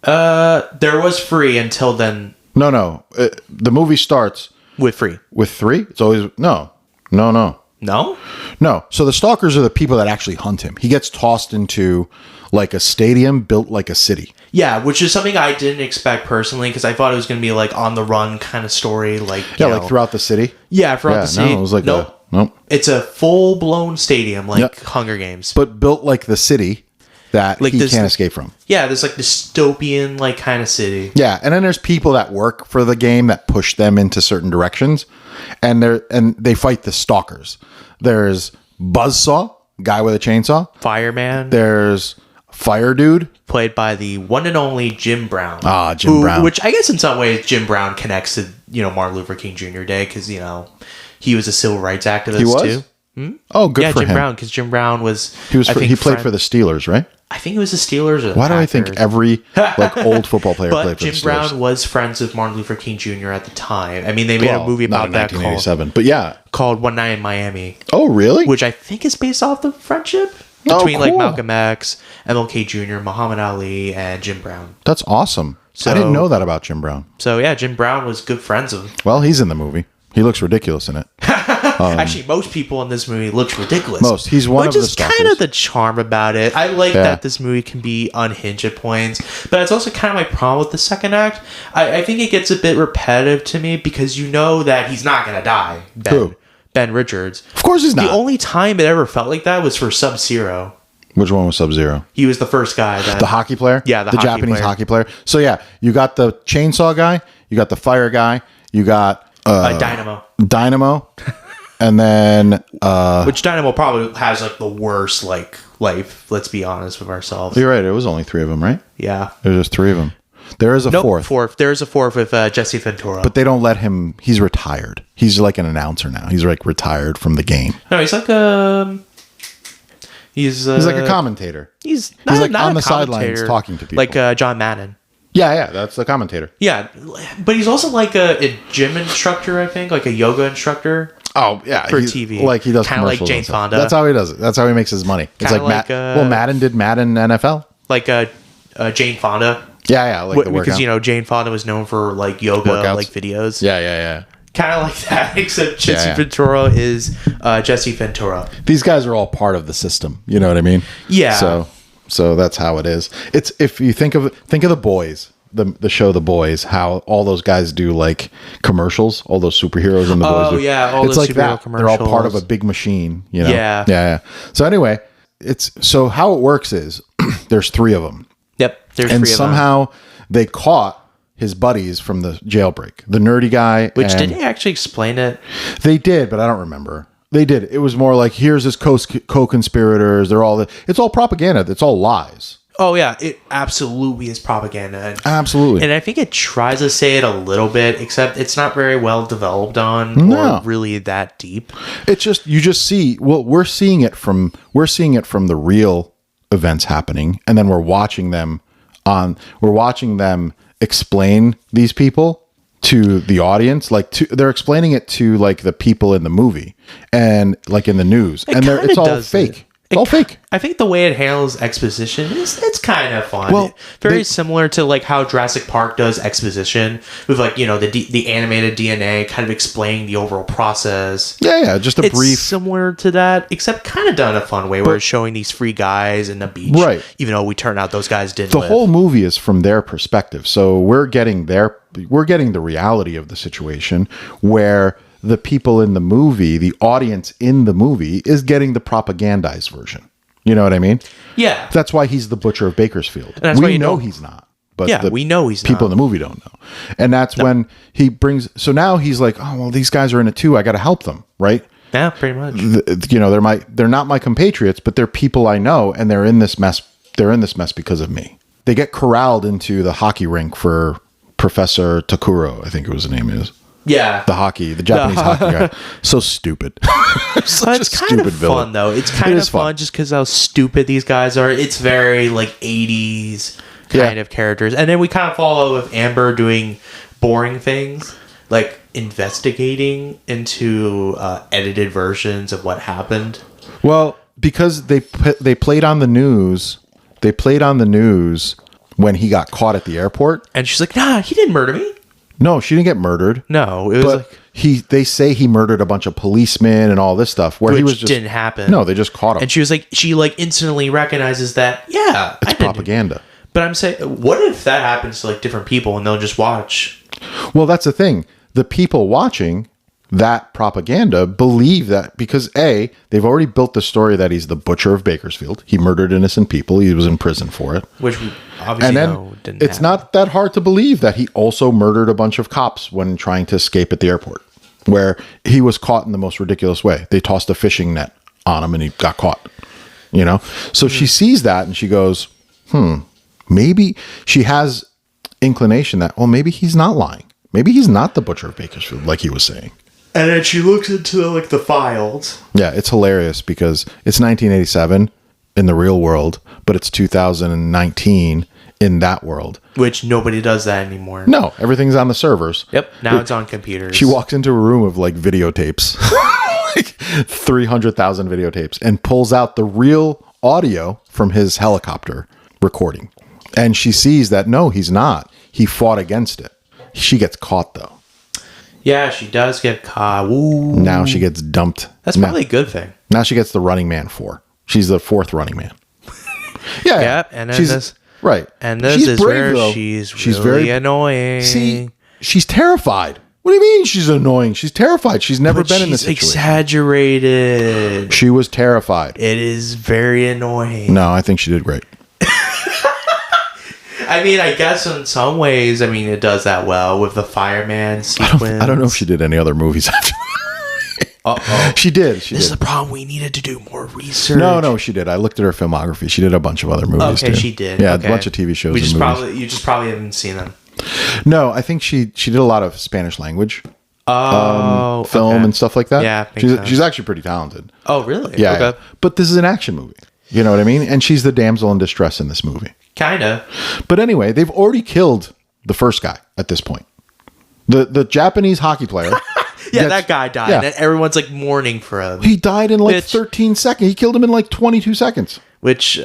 There was free until then. No. The movie starts with free. With 3. It's always no. No? No. So the Stalkers are the people that actually hunt him. He gets tossed into like a stadium built like a city. Yeah, which is something I didn't expect personally, because I thought it was going to be like on the run kind of story, like like throughout the city. Yeah, throughout the city. No, it was like nope. It's a full blown stadium, like Hunger Games, but built like the city that like he can't escape from. Yeah, there's like dystopian like kind of city. Yeah, and then there's people that work for the game that push them into certain directions, and they fight the Stalkers. There's Buzzsaw, guy with a chainsaw. Fireman. There's Fire Dude, played by the one and only Jim Brown. Jim Brown. Which I guess in some ways Jim Brown connects to Martin Luther King Jr. Day, because he was a civil rights activist he was? too. Oh, good for Jim him. Brown, because Jim Brown was he played for the Steelers, right? I think it was the Steelers. Or Why do I think every old football player played for the Steelers? Jim Brown was friends with Martin Luther King Jr. at the time. I mean, they made a movie about that called One Night in Miami. Oh, really? Which I think is based off the friendship between like Malcolm X, MLK Jr., Muhammad Ali, and Jim Brown. That's awesome. So, I didn't know that about Jim Brown. So yeah, Jim Brown was good friends of him. Well, he's in the movie. He looks ridiculous in it. Actually, most people in this movie looks ridiculous. He's one of the Stalkers. Which is kind of the charm about it. I like that this movie can be unhinged at points, but it's also kind of my problem with the second act. I think it gets a bit repetitive to me, because that he's not going to die. Ben Richards. Of course he's not. The only time it ever felt like that was for Sub-Zero. Which one was Sub-Zero? He was the first guy. The hockey player? Yeah, the Japanese hockey player. So yeah, you got the chainsaw guy, you got the fire guy, you got Dynamo. And then which Dynamo probably has like the worst like life, let's be honest with ourselves. You're right, it was only 3 of them, right? Yeah. There's just 3 of them. There is a fourth. There is a fourth with Jesse Ventura. But they don't let him. He's retired. He's like an announcer now. He's like retired from the game. No, he's like he's like a commentator. He's like on the sidelines talking to people. Like John Madden. Yeah, that's the commentator. Yeah, but he's also like a gym instructor, I think, like a yoga instructor. Oh, yeah. For TV. Like he does kind of like Jane Fonda. That's how he does it. That's how he makes his money. It's like Madden did Madden NFL. Like Jane Fonda. Yeah, like the because Jane Fonda was known for like yoga like videos. Yeah. Kind of like that, except Jesse Ventura is Jesse Ventura. These guys are all part of the system. You know what I mean? Yeah. So that's how it is. It's if you think of The Boys, the show The Boys, how all those guys do like commercials, all those superheroes in The Boys. Oh yeah, all it's those like superhero that. commercials. They're all part of a big machine. Yeah. So anyway, so how it works is there's 3 of them. Yep. There's 3 and of them. somehow they caught his buddies from the jailbreak. The nerdy guy. Which did they actually explain it? They did, but I don't remember. They did. It was more like, here's his co-conspirators. It's all propaganda. It's all lies. Oh yeah, it absolutely is propaganda. Absolutely. And I think it tries to say it a little bit, except it's not very well developed on or really that deep. It's just you just see we're seeing it from the real events happening, and then we're watching them explain these people to the audience, they're explaining it to like the people in the movie and like in the news, it's all fake. It's all fake. I think the way it handles exposition it's kind of fun. Well, very similar to like how Jurassic Park does exposition with like the animated DNA kind of explaining the overall process. Yeah, just a brief. Similar to that, except kind of done in a fun way where it's showing these 3 guys in the beach, right? Even though we turn out those guys didn't. The whole movie is from their perspective, so we're getting the reality of the situation where the people in the movie, the audience in the movie, is getting the propagandized version. You know what I mean? Yeah. That's why he's the butcher of Bakersfield. And that's why we you know don't- he's not. But we know he's people not. in the movie don't know. And that's when he brings... So now he's like, oh, well, these guys are in it too. I got to help them, right? Yeah, pretty much. You know, they're not my compatriots, but they're people I know, and they're in this mess. They're in this mess because of me. They get corralled into the hockey rink for Professor Takuro, I think it was the name is. Yeah. The Japanese hockey guy. So stupid. Such It's a kind stupid of villain. fun, though. It's kind of fun just because how stupid these guys are. It's very, like, 80s kind of characters. And then we kind of follow with Amber doing boring things, like investigating into edited versions of what happened. Well, because they played on the news. They played on the news when he got caught at the airport. And she's like, nah, he didn't murder me. No, she didn't get murdered. No, it was But like... they say he murdered a bunch of policemen and all this stuff. Where he Which was just didn't happen. No, they just caught him. And she was like, she like instantly recognizes that, yeah, It's propaganda. But I'm saying, what if that happens to like different people and they'll just watch? Well, that's the thing. The people watching that propaganda believe that because A, they've already built the story that he's the butcher of Bakersfield. He murdered innocent people. He was in prison for it. Which we obviously And know then didn't it's happen. not that hard to believe that he also murdered a bunch of cops when trying to escape at the airport, where he was caught in the most ridiculous way. They tossed a fishing net on him and he got caught, you know? So she sees that and she goes, maybe she has inclination that, well, maybe he's not lying. Maybe he's not the butcher of Bakersfield, like he was saying. And then she looks into like the files. Yeah, it's hilarious because it's 1987 in the real world, but it's 2019 in that world. Which nobody does that anymore. No, everything's on the servers. Yep. Now it's on computers. She walks into a room of like videotapes, like 300,000 videotapes, and pulls out the real audio from his helicopter recording. And she sees that, no, he's not. He fought against it. She gets caught, though. Yeah, she does get caught. Ooh. Now she gets dumped. That's probably a good thing. Now she gets the running man 4. She's the 4th running man. Yeah. Yep. And then she's this, right. And this She's is brave, where though. she's really annoying. See, she's terrified. What do you mean she's annoying? She's terrified. She's never been in this situation. Exaggerated. She was terrified. It is very annoying. No, I think she did great. I mean, I guess in some ways, I mean, it does that well with the fireman sequence. I don't know if she did any other movies after. Uh-oh. She did. This is the problem. We needed to do more research. No, she did. I looked at her filmography. She did a bunch of other movies. Okay, too. she did. Yeah, okay. a bunch of TV shows. You just probably haven't seen them. No, I think she did a lot of Spanish language film okay. and stuff like that. Yeah, she's actually pretty talented. Oh, really? Yeah, Okay. yeah. But this is an action movie. You know what I mean? And she's the damsel in distress in this movie. Kinda. But anyway, they've already killed the first guy at this point. The Japanese hockey player. Yeah, that guy died. Yeah. And everyone's like mourning for him. He died in like 13 seconds. He killed him in like 22 seconds. Which,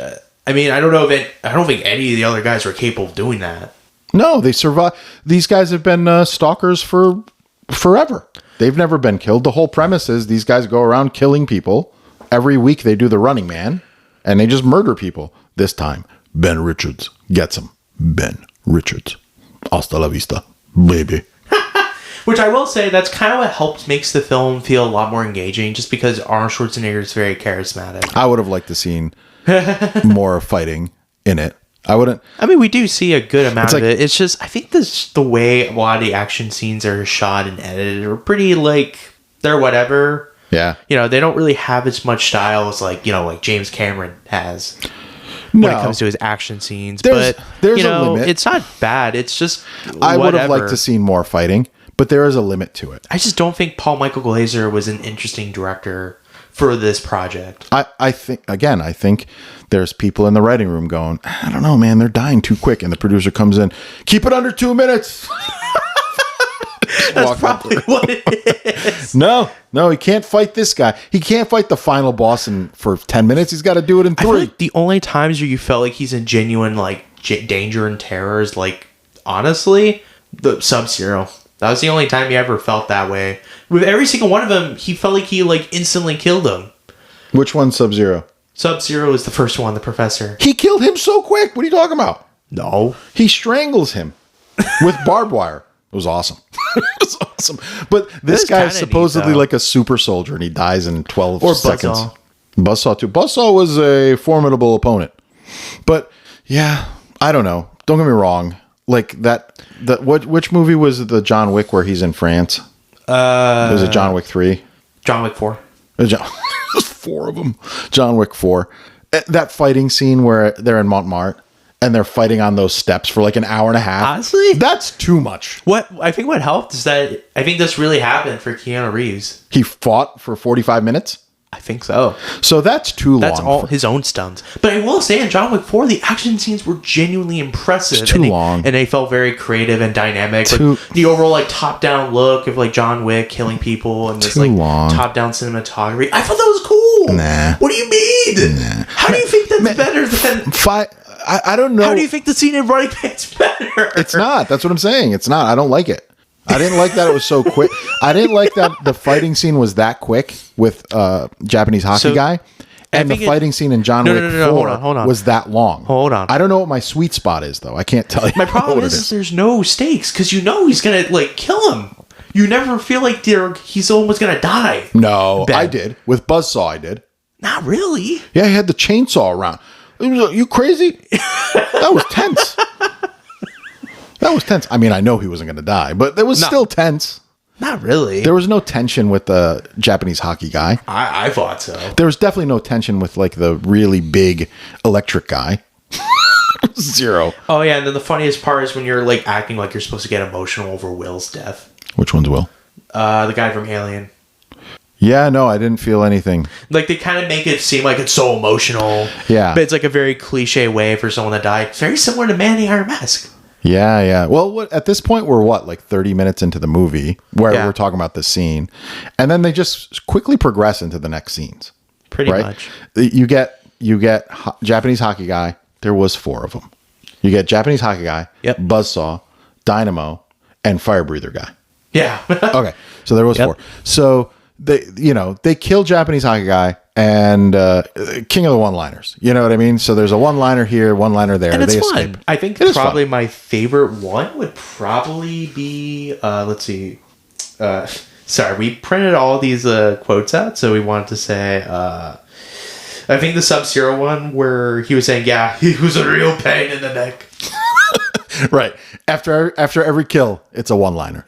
I mean, I don't think any of the other guys were capable of doing that. No, they survived. These guys have been stalkers for forever. They've never been killed. The whole premise is these guys go around killing people. Every week they do the Running Man, and they just murder people. This time, Ben Richards gets him. Ben Richards. Hasta la vista, baby. Which I will say, that's kind of what makes the film feel a lot more engaging, just because Arnold Schwarzenegger is very charismatic. I would have liked to seen more fighting in it. I wouldn't. I mean, we do see a good amount like- of it. It's just, I think the way a lot of the action scenes are shot and edited are pretty, like, they're whatever. Yeah. You know, they don't really have as much style as, like, you know, like James Cameron has when it comes to his action scenes. There's but, you a know, limit. it's not bad. It's just I would have liked whatever. to see more fighting, but there is a limit to it. I just don't think Paul Michael Glaser was an interesting director for this project. I think there's people in the writing room going, I don't know, man, they're dying too quick. And the producer comes in, keep it under 2 minutes. That's probably what it is. No, he can't fight this guy. He can't fight the final boss for 10 minutes. He's got to do it in I feel 3. like the only times where you felt like he's in genuine like danger and terror is like, honestly, the Sub-Zero. That was the only time you ever felt that way. With every single one of them, he felt like he like instantly killed him. Which one's Sub-Zero? Sub-Zero is the first one, the professor. He killed him so quick. What are you talking about? No. He strangles him with barbed wire. It was awesome. It was awesome. But this is guy is kinda neat, supposedly though. like a super soldier, and he dies in 12 Or seconds. Buzzsaw. Buzzsaw too. Buzzsaw was a formidable opponent. But yeah, I don't know. Don't get me wrong. Like which movie was the John Wick where he's in France? Was it John Wick 3? John Wick 4. There's 4 of them. John Wick 4. That fighting scene where they're in Montmartre and they're fighting on those steps for like an hour and a half. Honestly, that's too much. I think what helped is that I think this really happened for Keanu Reeves. He fought for 45 minutes? I think so. So that's too long. That's all his own stunts. But I will say in John Wick 4, the action scenes were genuinely impressive. It's too long. And they felt very creative and dynamic. Like, the overall like top-down look of like John Wick killing people and this like top-down cinematography. I thought that was cool. Nah. What do you mean? Nah. How do you think that's better than... I don't know. How do you think the scene in Running Man's better? It's not. That's what I'm saying. It's not. I don't like it. I didn't like that it was so quick. I didn't like that the fighting scene was that quick with Japanese hockey guy. And the fighting scene in John Wick 4 hold on. was that long. Hold on. I don't know what my sweet spot is, though. I can't tell you. My problem is there's no stakes because you know he's going to like kill him. You never feel like he's almost going to die. No, I did. With Buzzsaw, I did. Not really. Yeah, he had the chainsaw around. You crazy? That was tense. That was tense. I mean, I know he wasn't going to die, but it was still tense. Not really. There was no tension with the Japanese hockey guy. I thought so. There was definitely no tension with like the really big electric guy. Zero. Oh yeah, and then the funniest part is when you're like acting like you're supposed to get emotional over Will's death. Which one's Will? The guy from Alien. Yeah, no, I didn't feel anything. Like they kind of make it seem like it's so emotional. Yeah. But it's like a very cliche way for someone to die. Very similar to Man in the Iron Mask. Yeah, yeah. Well, at this point, we're like 30 minutes into the movie where we're talking about the scene. And then they just quickly progress into the next scenes. Pretty much. You get Japanese hockey guy. There was 4 of them. You get Japanese hockey guy, Buzzsaw, Dynamo, and Fire Breather guy. Yeah. Okay. So there was 4. So they kill Japanese hockey guy and king of the one-liners. You know what I mean? So there's a one-liner here, one-liner there. And it's they fun. escape. I think probably my favorite one would probably be, let's see. Sorry, we printed all these quotes out, so we wanted to say, I think the Sub-Zero one where he was saying, yeah, he was a real pain in the neck. Right. After every kill, it's a one-liner.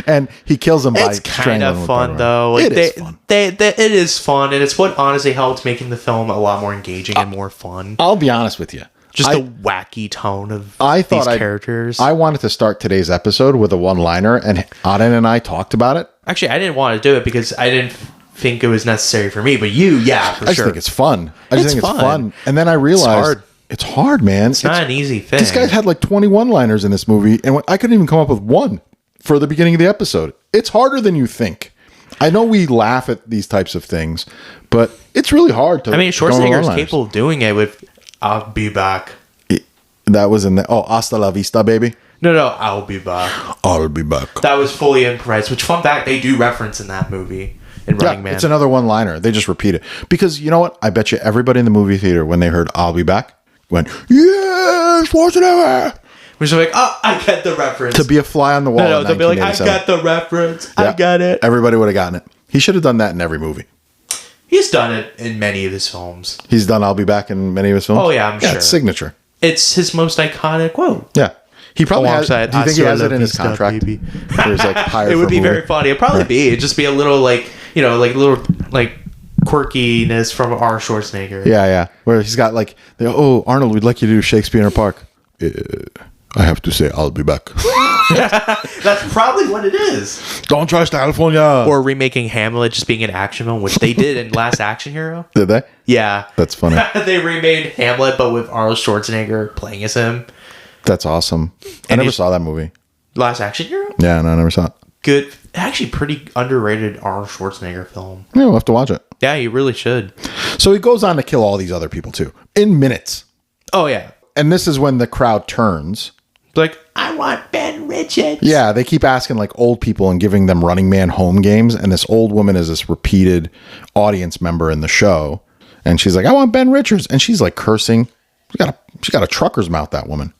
And he kills him by strangling. It's kind of fun, though. Like, it is fun. It is fun, and it's what honestly helped making the film a lot more engaging and more fun. I'll be honest with you. Just the wacky tone of these characters. I wanted to start today's episode with a one-liner, and Auden and I talked about it. Actually, I didn't want to do it because I didn't think it was necessary for me, but you, for sure. I just think it's fun. It's fun. And then I realized... It's hard, man. It's not an easy thing. This guy's had like 20 one-liners in this movie, and I couldn't even come up with one for the beginning of the episode. It's harder than you think. I know we laugh at these types of things, but it's really hard to... I mean, Schwarzenegger's capable of doing it with "I'll be back." That was in the... Oh, hasta la vista, baby. No, I'll be back. I'll be back. That was fully improvised, which, fun fact, they do reference in that movie. In Running Man. It's another one-liner. They just repeat it. Because, you know what? I bet you everybody in the movie theater, when they heard "I'll be back," went, yeah, Schwarzenegger. Which is like, oh, I get the reference. To be a fly on the wall. No, they'll be like, I got the reference. Yeah, I got it. Everybody would have gotten it. He should have done that in every movie. He's done it in many of his films. He's done "I'll be back" in many of his films? Oh, yeah, I'm sure. It's signature. It's his most iconic quote. Yeah. He probably has... Do you think he has it in his contract? There's like higher. It would be very funny. It'd probably be. It'd just be a little like, quirkiness from Arnold Schwarzenegger. Yeah. Where he's got like, Arnold, we'd like you to do Shakespeare in a Park. I have to say, I'll be back. That's probably what it is. Don't trust California. Or remaking Hamlet just being an action film, which they did in Last Action Hero. Did they? Yeah. That's funny. They remade Hamlet, but with Arnold Schwarzenegger playing as him. That's awesome. I never saw that movie. Last Action Hero? Yeah, no, I never saw it. Good. Actually, pretty underrated Arnold Schwarzenegger film. Yeah, we'll have to watch it. Yeah, you really should. So he goes on to kill all these other people, too. In minutes. Oh, yeah. And this is when the crowd turns. Like, I want Ben Richards. Yeah, they keep asking like old people and giving them Running Man home games. And this old woman is this repeated audience member in the show. And she's like, I want Ben Richards. And she's like cursing. She got a trucker's mouth, that woman.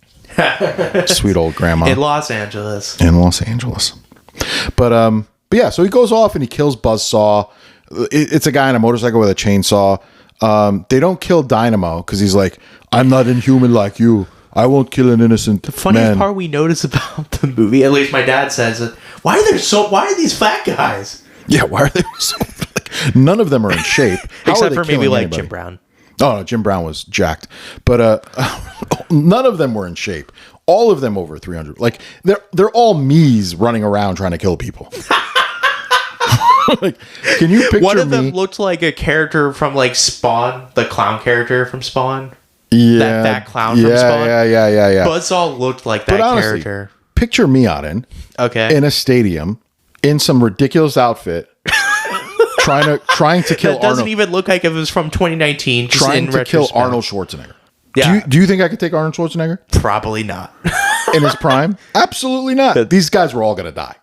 Sweet old grandma. In Los Angeles. But yeah, so he goes off and he kills Buzzsaw. It's a guy on a motorcycle with a chainsaw. They don't kill Dynamo because he's like, I'm not inhuman like you. I won't kill an innocent The funniest man. part we notice about the movie, at least my dad says it, why are these fat guys? Yeah, why are they so... Like, none of them are in shape. Except for maybe like Jim Brown. Oh, no, Jim Brown was jacked. But none of them were in shape. All of them over 300. Like, they're all me's running around trying to kill people. Like, can you picture One of them me? looked like a character from like Spawn, the clown character from Spawn. Yeah, That fat clown from Spawn. Yeah. Buzzsaw looked like that honestly, character. Picture me out in a stadium in some ridiculous outfit, trying to kill That doesn't Arnold. even look like it was from 2019. Just Trying in to kill retrospect. Arnold Schwarzenegger. Yeah. Do you think I could take Arnold Schwarzenegger Probably not. in his prime? Absolutely not. These guys were all going to die.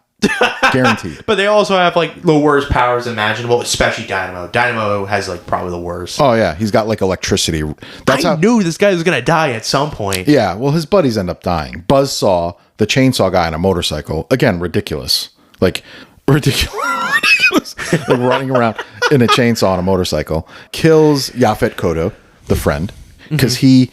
Guaranteed. But they also have like the worst powers imaginable, especially Dynamo. Dynamo has like probably the worst. Oh yeah, he's got like electricity. I knew this guy was gonna die at some point. Yeah, well, his buddies end up dying. Buzzsaw, the chainsaw guy on a motorcycle, again, ridiculous. Like ridiculous. Like running around in a chainsaw on a motorcycle, kills Yaphet Kotto, the friend, because he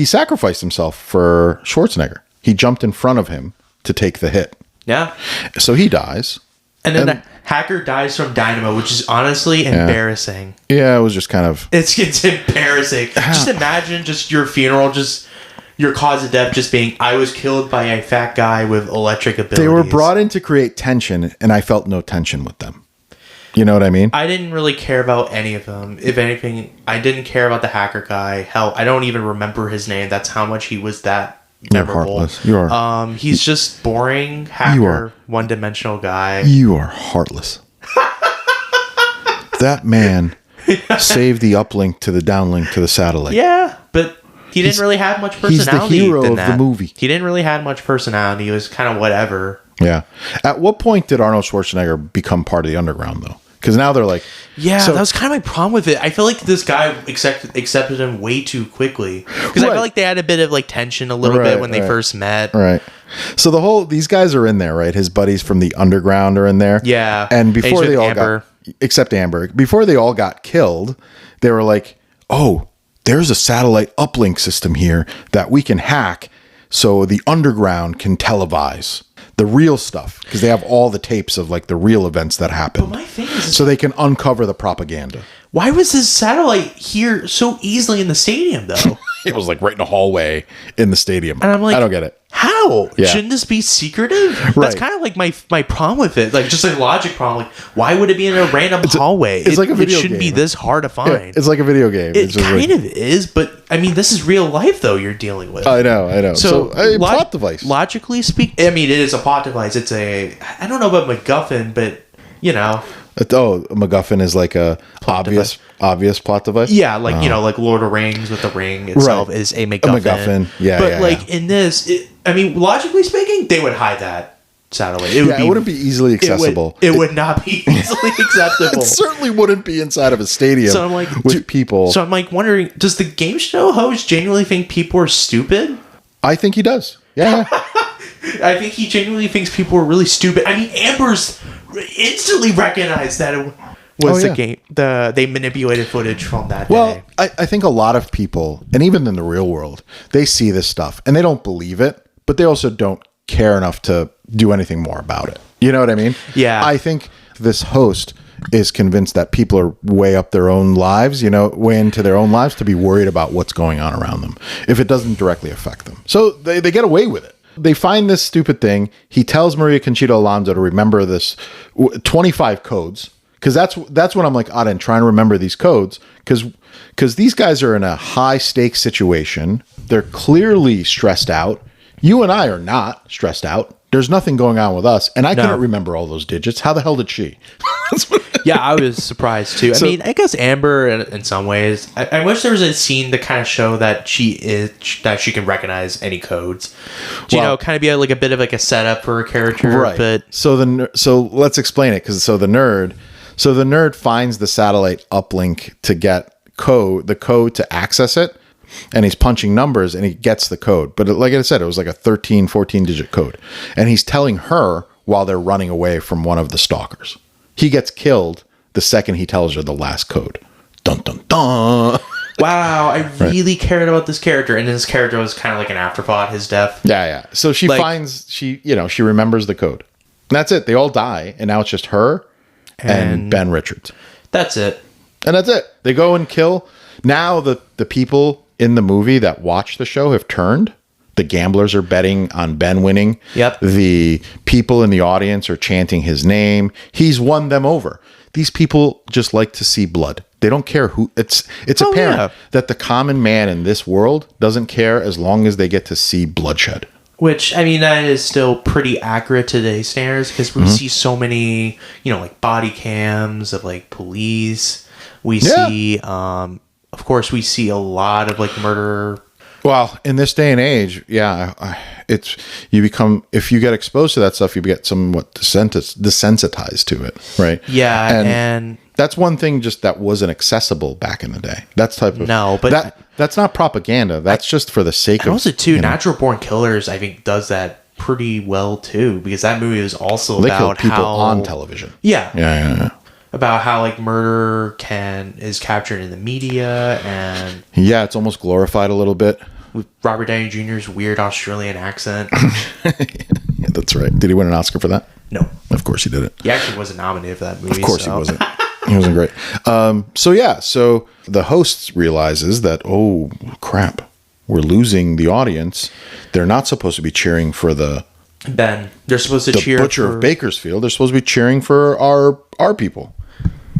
sacrificed himself for Schwarzenegger. He jumped in front of him to take the hit. Yeah. So he dies. And then the hacker dies from Dynamo, which is honestly embarrassing. Yeah, it was just kind of... It's embarrassing. Just imagine just your funeral, just your cause of death just being, I was killed by a fat guy with electric abilities. They were brought in to create tension, and I felt no tension with them. You know what I mean? I didn't really care about any of them. If anything, I didn't care about the hacker guy. Hell, I don't even remember his name. That's how much he was that memorable. Heartless. You are. He's just boring, hacker, one-dimensional guy. You are heartless. That man saved the uplink to the downlink to the satellite. Yeah, but he didn't really have much personality. He's the hero of that. the movie. He didn't really have much personality. He was kind of whatever. Yeah. At what point did Arnold Schwarzenegger become part of the underground, though? Because now they're like... Yeah, that was kind of my problem with it. I feel like this guy accepted him way too quickly. Because I feel like they had a bit of like tension a little bit when they first met. Right. So these guys are in there, right? His buddies from the underground are in there. Yeah. And before they all Amber. except Amber, before they all got killed, they were like, oh, there's a satellite uplink system here that we can hack so the underground can televise the real stuff, because they have all the tapes of like the real events that happened. But my thing is, so they can uncover the propaganda. Why was this satellite here so easily in the stadium, though? It was like right in a hallway in the stadium. And I'm like, I don't get it. How? Yeah. Shouldn't this be secretive? That's Right. kind of like my problem with it. Like, just a logic problem. Like, why would it be in a random hallway? It's like a video It shouldn't be game. this hard to find. Yeah, it's like a video game. It kind of is, but I mean, this is real life, though, you're dealing with. I know. So plot device. Logically speaking, I mean, it is a plot device. It's I don't know about MacGuffin, but, you know. Oh, a MacGuffin is like a obvious plot device? Yeah, like, you know, like Lord of the Rings with the ring itself is a MacGuffin. A MacGuffin, yeah. But, like, in this, I mean, logically speaking, they would hide that satellite. It wouldn't be easily accessible. It would not be easily acceptable. It certainly wouldn't be inside of a stadium So I'm like, with people. So I'm like wondering, does the game show host genuinely think people are stupid? I think he does. Yeah. I think he genuinely thinks people are really stupid. I mean, Amber's instantly recognized that it was the game. They manipulated footage from that Well, day. I think a lot of people, and even in the real world, they see this stuff and they don't believe it, but they also don't care enough to do anything more about it. You know what I mean? Yeah. I think this host is convinced that people are way up their own lives, way into their own lives to be worried about what's going on around them if it doesn't directly affect them. So they get away with it. They find this stupid thing. He tells Maria Conchita Alonso to remember this 25 codes. Because that's when I'm like, Auden, trying to remember these codes. Because these guys are in a high stakes situation. They're clearly stressed out. You and I are not stressed out. There's nothing going on with us. And I couldn't remember all those digits. How the hell did she? Yeah, I was surprised too. I mean, I guess Amber, in some ways, I wish there was a scene to kind of show that she can recognize any codes. Kind of be like a bit of like a setup for her character. Right. But so let's explain it. Because the nerd finds the satellite uplink to get the code to access it. And he's punching numbers and he gets the code. But like I said, it was like a 13, 14 digit code. And he's telling her while they're running away from one of the stalkers. He gets killed the second he tells her the last code. Dun, dun, dun. Wow, I really cared about this character, and this character was kind of like an afterthought, his death. Yeah. So she she remembers the code. And that's it. They all die, and now it's just her and Ben Richards. That's it. And that's it. They go and kill. Now the people in the movie that watch the show have turned. The gamblers are betting on Ben winning. Yep. The people in the audience are chanting his name. He's won them over. These people just like to see blood. They don't care who. It's apparent that the common man in this world doesn't care as long as they get to see bloodshed. Which, I mean, that is still pretty accurate to today's standards, because we see so many, like body cams of like police. We see, of course, we see a lot of like murder. Well, in this day and age, if you get exposed to that stuff, you get somewhat desensitized to it, right? Yeah, and that's one thing just that wasn't accessible back in the day. That's that's not propaganda. That's just for the sake of. Also, too, Natural Born Killers, I think, does that pretty well too, because that movie was also about people how on television. Yeah. About how like murder is captured in the media, and it's almost glorified a little bit with Robert Downey Jr.'s weird Australian accent. Yeah, that's right. Did he win an Oscar for that? No, of course he didn't. He actually wasn't nominated for that movie. Of course he wasn't. He wasn't great. So the host realizes that, oh crap, we're losing the audience. They're not supposed to be cheering for Ben. They're supposed to cheer butcher of Bakersfield. They're supposed to be cheering for our people.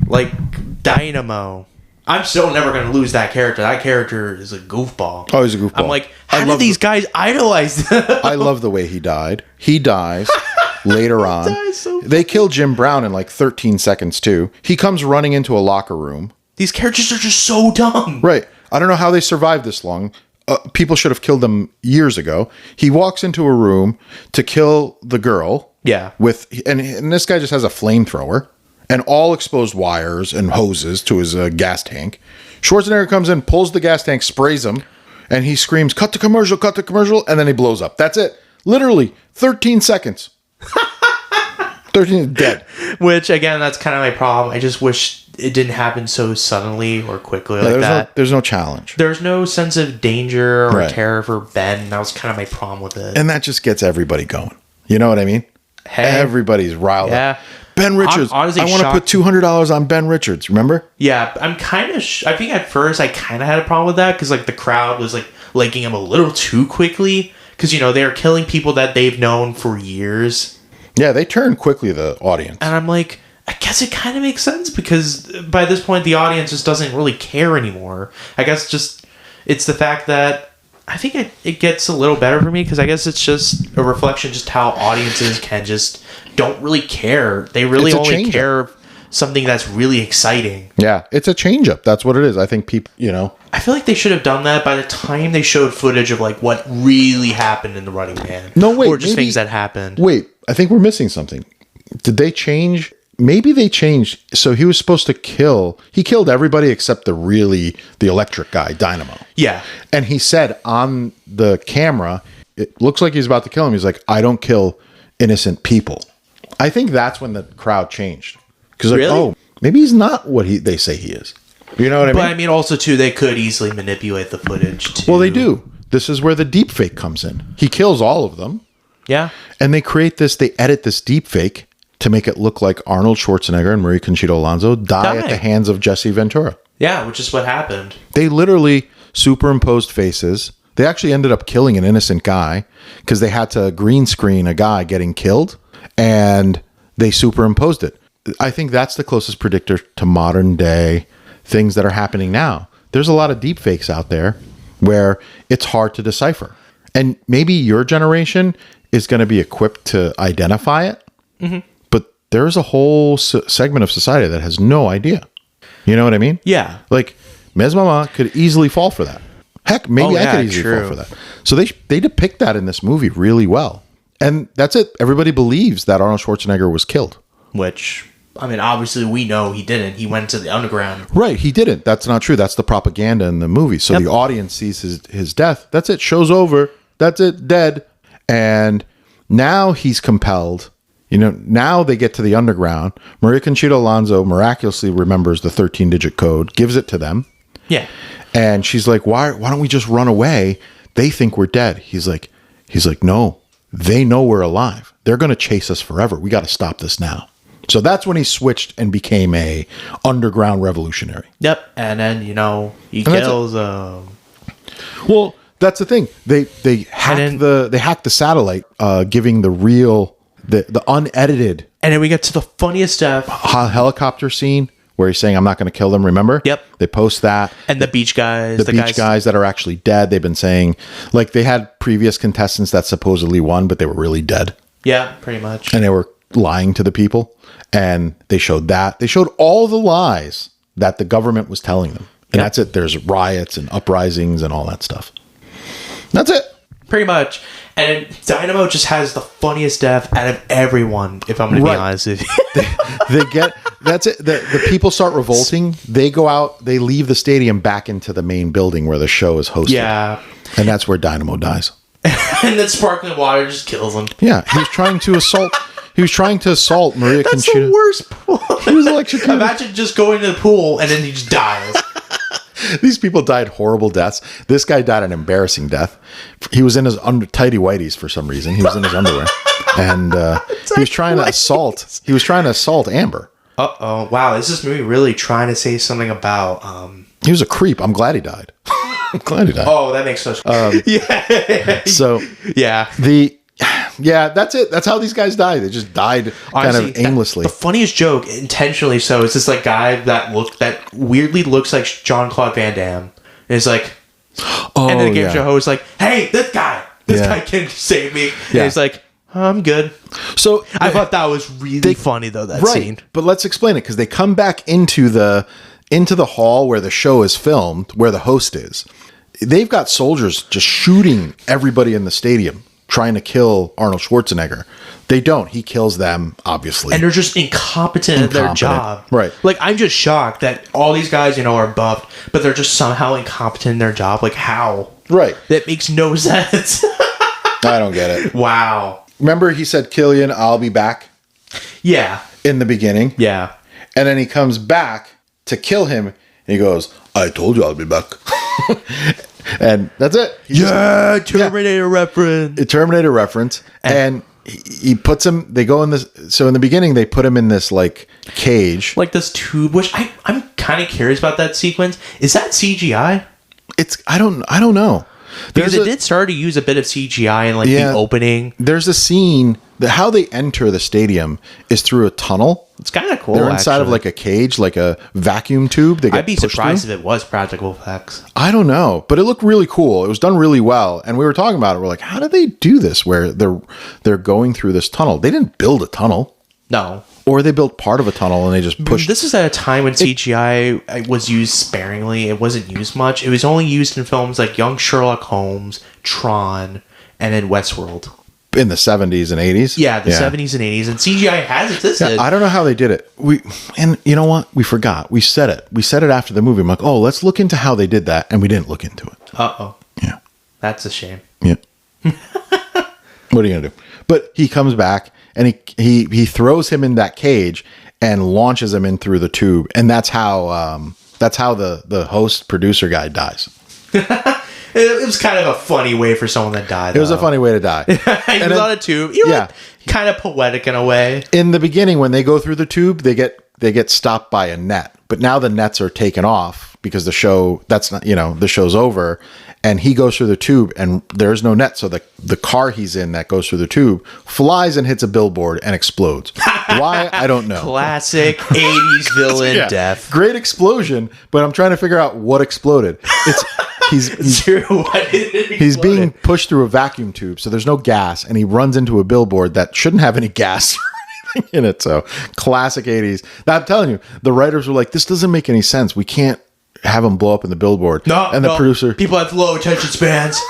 Like Dynamo. I'm still never going to lose that character. That character is a goofball. Oh, he's a goofball. I'm like, how did these guys idolize him? I love the way he died. He dies later on. They kill Jim Brown in like 13 seconds too. He comes running into a locker room. These characters are just so dumb. Right. I don't know how they survived this long. People should have killed them years ago. He walks into a room to kill the girl. Yeah. And this guy just has a flamethrower and all exposed wires and hoses to his gas tank. Schwarzenegger comes in, pulls the gas tank, sprays him, and he screams, cut the commercial, and then he blows up. That's it. Literally 13 seconds. 13 dead. Which, again, that's kind of my problem. I just wish it didn't happen so suddenly or quickly like that. There's no challenge. There's no sense of danger or terror for Ben. That was kind of my problem with it. And that just gets everybody going. You know what I mean? Hey, everybody's riled up. Ben Richards. I want to put $200 on Ben Richards. Remember? Yeah, I'm kind of. I think at first I kind of had a problem with that because like the crowd was like liking him a little too quickly because they are killing people that they've known for years. Yeah, they turn quickly, the audience, and I'm like, I guess it kind of makes sense because by this point the audience just doesn't really care anymore. I guess just it's the fact that. I think it gets a little better for me because I guess it's just a reflection just how audiences can just don't really care. They really only care something that's really exciting. Yeah, it's a change up. That's what it is. I think people, I feel like they should have done that by the time they showed footage of like what really happened in The Running Man. No, wait. Or just things that happened. Wait, I think we're missing something. Did they change? Maybe they changed. So he was supposed to he killed everybody except the electric guy, Dynamo. Yeah. And he said on the camera, it looks like he's about to kill him. He's like, I don't kill innocent people. I think that's when the crowd changed. Because oh, maybe he's not what they say he is. You know what I mean? But I mean, also too, they could easily manipulate the footage too. Well, they do. This is where the deep fake comes in. He kills all of them. Yeah. And they edit this deep fake to make it look like Arnold Schwarzenegger and Marie Conchita Alonso die at the hands of Jesse Ventura. Yeah, which is what happened. They literally superimposed faces. They actually ended up killing an innocent guy because they had to green screen a guy getting killed, and they superimposed it. I think that's the closest predictor to modern day things that are happening now. There's a lot of deep fakes out there where it's hard to decipher. And maybe your generation is going to be equipped to identify it. Mm-hmm. There's a whole segment of society that has no idea. You know what I mean? Yeah. Like, Ms. Mama could easily fall for that. Heck, maybe I could easily fall for that. So they depict that in this movie really well. And that's it. Everybody believes that Arnold Schwarzenegger was killed. Which, I mean, obviously we know he didn't. He went to the underground. Right, he didn't. That's not true. That's the propaganda in the movie. So the audience sees his death. That's it. Show's over. That's it. Dead. And now he's compelled... Now they get to the underground. Maria Conchita Alonso miraculously remembers the 13-digit code, gives it to them. Yeah. And she's like, why don't we just run away? They think we're dead. He's like, no, they know we're alive. They're going to chase us forever. We got to stop this now. So that's when he switched and became a underground revolutionary. Yep. And then, he kills... Well, that's the thing. They hack the satellite, giving the real, the unedited... And then we get to the funniest stuff. Helicopter scene where he's saying, I'm not going to kill them, remember? Yep. They post that. And the beach guys. The beach guys that are actually dead. They've been saying, like, they had previous contestants that supposedly won, but they were really dead. Yeah, pretty much. And they were lying to the people. And they showed that. They showed all the lies that the government was telling them. And that's it. There's riots and uprisings and all that stuff. That's it. Pretty much. And Dynamo just has the funniest death out of everyone, if I'm going to be honest with you. That's it. The people start revolting. They go out, they leave the stadium back into the main building where the show is hosted. Yeah. And that's where Dynamo dies. And then sparkling water just kills him. Yeah. He was trying to assault Maria Conchita. That's the worst pool. He was electrocuted. Imagine just going to the pool and then he just dies. These people died horrible deaths. This guy died an embarrassing death. He was in his tighty whities for some reason. He was in his underwear, and he was trying to assault. He was trying to assault Amber. Uh-oh. Wow, is this movie really trying to say something about... He was a creep. I'm glad he died. I'm glad he died. Oh, that makes sense. Yeah. So... Yeah. Yeah, that's it. That's how these guys died. They just died kind of aimlessly. The funniest joke, intentionally so, is this like guy that weirdly looks like Jean-Claude Van Damme. And it's like... and then the game show host is like, hey, this guy can save me. And he's like... I'm good. So I thought that was really funny though, that scene. But let's explain it, because they come back into the hall where the show is filmed, where the host is. They've got soldiers just shooting everybody in the stadium, trying to kill Arnold Schwarzenegger. They don't. He kills them, obviously. And they're just incompetent at their job. Right. Like, I'm just shocked that all these guys, are buffed, but they're just somehow incompetent in their job. Like, how? Right. That makes no sense. I don't get it. Wow. Remember he said, Killian, I'll be back? Yeah. In the beginning. Yeah. And then he comes back to kill him, and he goes, I told you I'll be back. And that's it. Terminator reference. A Terminator reference. And he puts him, they go in this, so in the beginning, they put him in this, like, cage. Like this tube, which I'm kind of curious about that sequence. Is that CGI? I don't know. Because it did start to use a bit of CGI in, like, the opening. There's a scene that how they enter the stadium is through a tunnel. It's kind of cool. They're inside of like a cage, like a vacuum tube. I'd be surprised if it was practical effects. I don't know, but it looked really cool. It was done really well, and we were talking about it. We're like, how did they do this? Where they're going through this tunnel? They didn't build a tunnel. No. Or they built part of a tunnel and they just pushed. This is at a time when CGI was used sparingly. It wasn't used much. It was only used in films like Young Sherlock Holmes, Tron, and then Westworld. In the 70s and 80s? Yeah, the 70s and 80s. And CGI has existed. Yeah, I don't know how they did it. And you know what? We forgot. We said it. We said it after the movie. I'm like, oh, let's look into how they did that. And we didn't look into it. Uh-oh. Yeah. That's a shame. Yeah. What are you going to do? But he comes back and he throws him in that cage and launches him in through the tube. And that's how the host producer guy dies. It was kind of a funny way for someone that died. It was a funny way to die. He was on a tube. Like, kind of poetic in a way. In the beginning, when they go through the tube, they get stopped by a net. But now the nets are taken off because the show's over, and he goes through the tube and there's no net. So the car he's in that goes through the tube flies and hits a billboard and explodes. Why? I don't know. Classic 80s villain death. Great explosion, but I'm trying to figure out what exploded. He's being pushed through a vacuum tube, so there's no gas, and he runs into a billboard that shouldn't have any gas or anything in it. So classic 80s. Now, I'm telling you, the writers were like, this doesn't make any sense. We can't have him blow up in the billboard. The producer, people have low attention spans.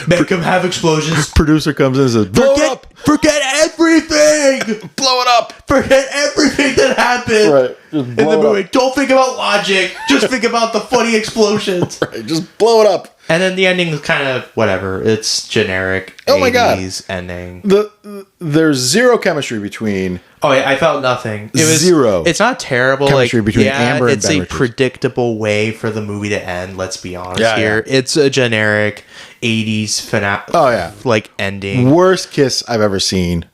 Make them have explosions. Producer comes in and says, blow up. Forget everything. everything. Blow it up. Forget everything that happened Right. Just in the blow it movie. up. Don't think about logic. Just think about the funny explosions. Right. Just blow it up. And then the ending is kind of whatever. It's generic. Oh my God. 80s ending. There's zero chemistry between. Oh yeah, I felt nothing. It was Zero. It's not terrible. Chemistry between Amber and it's Ben a Richards. predictable way for the movie to end. Let's be honest Yeah, here. yeah. It's a generic 80s finale. Oh, yeah. Like ending. Worst kiss I've ever seen.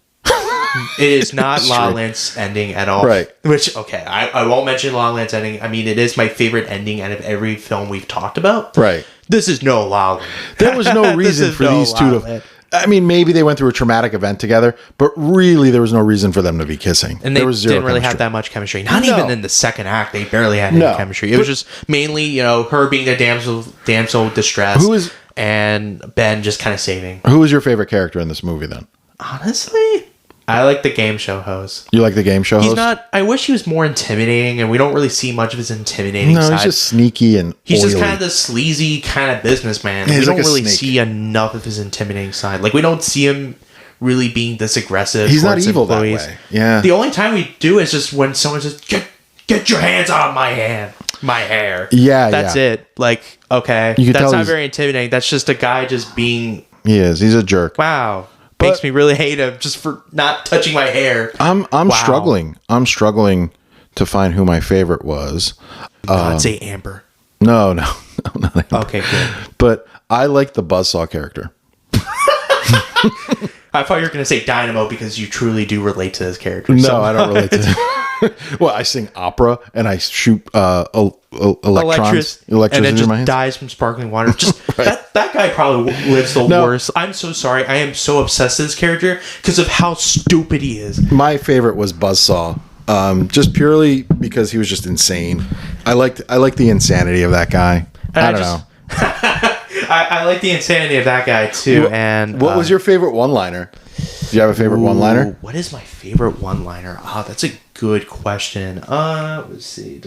It is not La La True. Land's ending at all. Right. Which, okay, I won't mention La La Land's ending. I mean, it is my favorite ending out of every film we've talked about. Right. This is no La La Land. There was no This reason is for no these La two La to. Land. I mean, maybe they went through a traumatic event together, but really there was no reason for them to be kissing. And they there was zero didn't really have chemistry. that much chemistry. Not No. even in the second act. They barely had any No. chemistry. It was just mainly, her being the damsel distress. Who is- and Ben just kind of saving. Who was your favorite character in this movie then? Honestly, I like the game show host. You like the game show He's host? not. I wish he was more intimidating, and we don't really see much of his intimidating No, side. he's just sneaky and He's just oily. kind of the sleazy kind of businessman. Yeah, We he's don't like a really snake. see enough of his intimidating side. Like, we don't see him really being this aggressive. He's not towards evil employees. that way. Yeah. The only time we do is just when someone says, "Get your hands on my hair." Yeah, That's yeah. it. Like, okay, You can that's tell not he's- very intimidating. That's just a guy just being, He is. He's a jerk. wow. But- Makes me really hate him just for not touching my hair. I'm Wow. struggling. I'm struggling to find who my favorite was. God, say Amber. No, no, not Amber. Okay, good. But I like the Buzzsaw character. I thought you were going to say Dynamo because you truly do relate to this character. No, so I don't relate to that. Well, I sing opera and I shoot electrons, and then in my just hands. dies from sparkling water. Just that guy probably lives the No. worst. I'm so sorry. I am so obsessed with this character because of how stupid he is. My favorite was Buzzsaw, just purely because he was just insane. I liked the insanity of that guy. And I don't know. I like the insanity of that guy too. And What was your favorite one-liner? Do you have a favorite one-liner? What is my favorite one-liner? Oh, that's a good question. Let's see.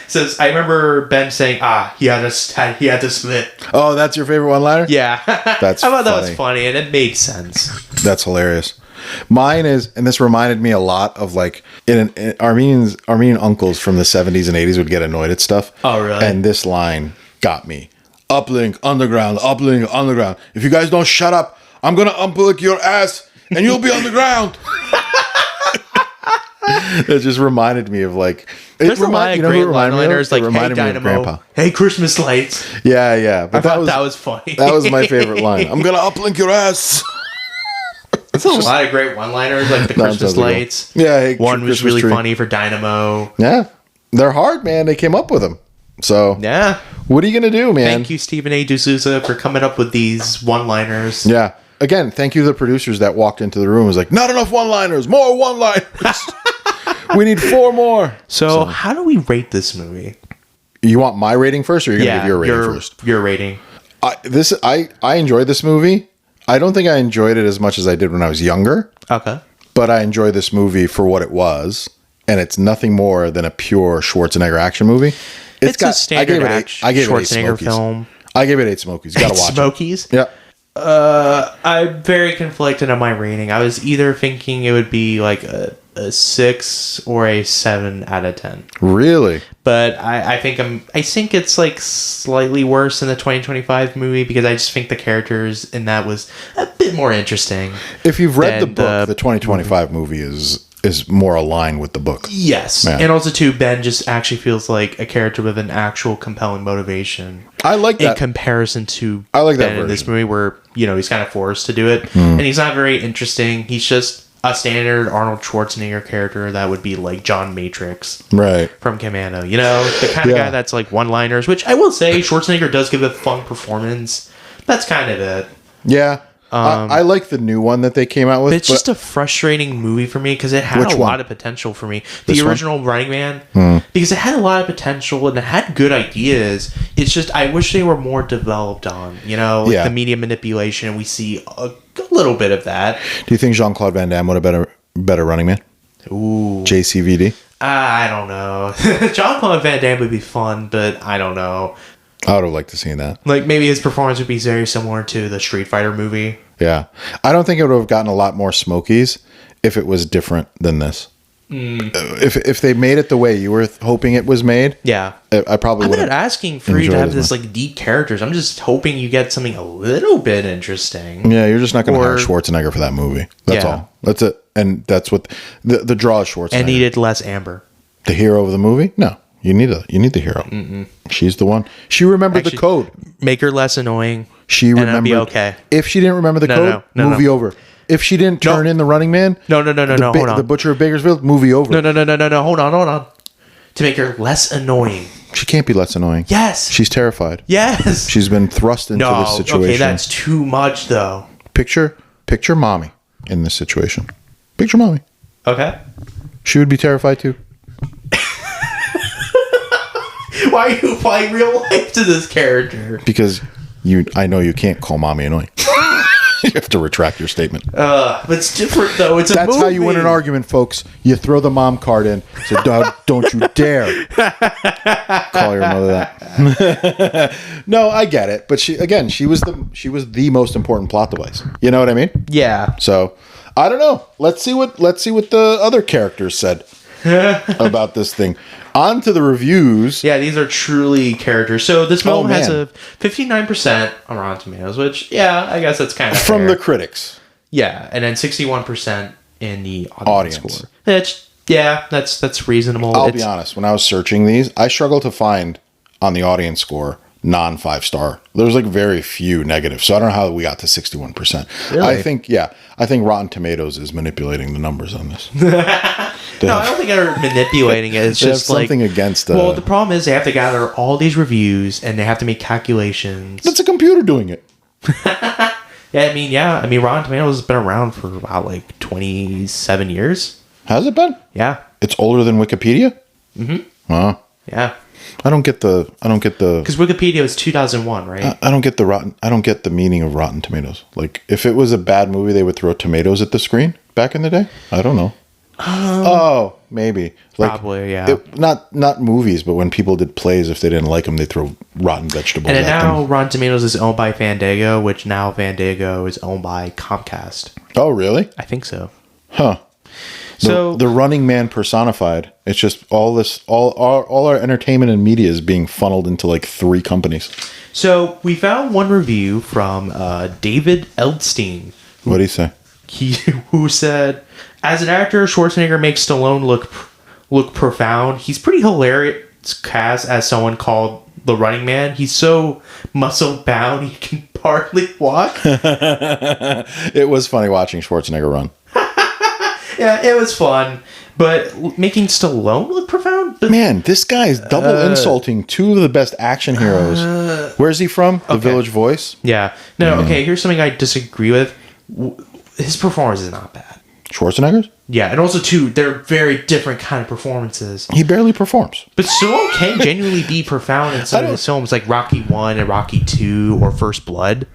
Says I remember Ben saying, he had to split. Oh, that's your favorite one-liner? Yeah, That's I thought that was funny. funny, and it made sense. That's hilarious. Mine is, and this reminded me a lot of like in Armenian uncles from the 70s and 80s would get annoyed at stuff. Oh, really? And this line got me. Uplink, underground, uplink, underground. If you guys don't shut up, I'm gonna uplink your ass and you'll be underground. It just reminded me of like There's a lot of great one-liners like, "Hey reminded me of Dynamo, Grandpa. hey Christmas lights." Yeah, yeah. But I thought that was funny. that was my favorite line. I'm gonna uplink your ass. There's a lot of great one-liners like the No, it Christmas sounds like lights. Yeah, hey, One was Christmas really tree. funny for Dynamo. Yeah, they're hard, man. They came up with them. So Yeah. what are you gonna do, man? Thank you, Stephen A. D'Souza, for coming up with these one-liners. Yeah. Again, thank you to the producers that walked into the room and was like, not enough one-liners, more one-liners. We need 4 more. So, how do we rate this movie? You want my rating first, or you're gonna give your rating first? Your rating. I enjoyed this movie. I don't think I enjoyed it as much as I did when I was younger, Okay. but I enjoyed this movie for what it was, and it's nothing more than a pure Schwarzenegger action movie. It's a standard I gave it 8 Schwarzenegger Smokies. film. I gave it 8 Smokies. You gotta watch Smokies? it. Yeah. I'm very conflicted on my rating. I was either thinking it would be like a 6 or a 7 out of 10. Really? But I think it's like slightly worse than the 2025 movie because I just think the characters in that was a bit more interesting. If you've read the than book, the 2025 movie is more aligned with the book. Yes. Yeah. And also too, Ben just actually feels like a character with an actual compelling motivation. I like In that. comparison to I like that Ben in this version. movie where, he's kind of forced to do it. And he's not very interesting. He's just a standard Arnold Schwarzenegger character that would be like John Matrix Right. from Commando. The kind of Yeah. guy that's like one-liners, which I will say Schwarzenegger does give a fun performance. That's kind of it. Yeah. I like the new one that they came out with. It's just a frustrating movie for me because it had Which a one? lot of potential for me. This The one? original Running Man, because it had a lot of potential and it had good ideas. It's just I wish they were more developed on, Yeah. the media manipulation. And we see a little bit of that. Do you think Jean-Claude Van Damme would have been a better Running Man? Ooh, JCVD? I don't know. Jean-Claude Van Damme would be fun, but I don't know. I would have liked to see that. Like maybe his performance would be very similar to the Street Fighter movie. Yeah. I don't think it would have gotten a lot more Smokies if it was different than this. If they made it the way you were hoping it was made, yeah, I probably would. I'm not asking for you to have this like deep characters. I'm just hoping you get something a little bit interesting. Yeah, you're just not going to hire Schwarzenegger for that movie. That's all. That's it. And that's what the draw is Schwarzenegger. And needed less Amber. The hero of the movie? No, you need the hero. She's the one. She remembered the code. Make her less annoying. She remembered. And it'll be okay. If she didn't remember the code, movie over. If she didn't turn in the Running Man, no, hold on. The Butcher of Bakersfield, movie over. No, hold on. To make her less annoying. She can't be less annoying. Yes. She's terrified. Yes. She's been thrust into this situation. Okay, that's too much, though. Picture mommy in this situation. Picture mommy. Okay. She would be terrified too. Why are you applying real life to this character? Because I know you can't call mommy annoying. You have to retract your statement. But it's different, though. It's That's how you win an argument, folks. You throw the mom card in. Say, don't you dare call your mother that. No, I get it. But she was the most important plot device. You know what I mean? Yeah. So I don't know. Let's see what the other characters said about this thing. On to the reviews. Yeah, these are truly characters. So this film has a 59% on Rotten Tomatoes, which, I guess that's kind of from the critics. Yeah, and then 61% in the audience score. That's reasonable. I'll be honest. When I was searching these, I struggled to find on the audience score non-5-star. There was like very few negatives. So I don't know how we got to 61%. Really? I think Rotten Tomatoes is manipulating the numbers on this. No, I don't think they're manipulating it. It's just something against well, the problem is they have to gather all these reviews and they have to make calculations. It's a computer doing it. I mean, Rotten Tomatoes has been around for about like 27 years. Has it been? Yeah. It's older than Wikipedia? Mm-hmm. Wow. Yeah. I don't get the because Wikipedia is 2001, right? I don't get the meaning of Rotten Tomatoes. Like if it was a bad movie, they would throw tomatoes at the screen back in the day. I don't know. Maybe. Like, probably, yeah. Not movies, but when people did plays, if they didn't like them, they throw rotten vegetables and at them. And now Rotten Tomatoes is owned by Fandango, which now Fandango is owned by Comcast. Oh, really? I think so. Huh. So the Running Man personified. It's just all our entertainment and media is being funneled into like 3 companies. So we found one review from David Eldstein. What did he say? Who said, as an actor, Schwarzenegger makes Stallone look profound. He's pretty hilarious cast as someone called the Running Man. He's so muscle bound he can hardly walk. It was funny watching Schwarzenegger run. Yeah, it was fun, but making Stallone look profound? Man, this guy is double insulting 2 of the best action heroes. Where's he from? The Village Voice? Yeah. No, okay, here's something I disagree with. His performance is not bad. Schwarzenegger's? Yeah, and also, too, they're very different kind of performances. He barely performs. But Stallone can genuinely be profound in some of his films, like Rocky 1 and Rocky 2 or First Blood.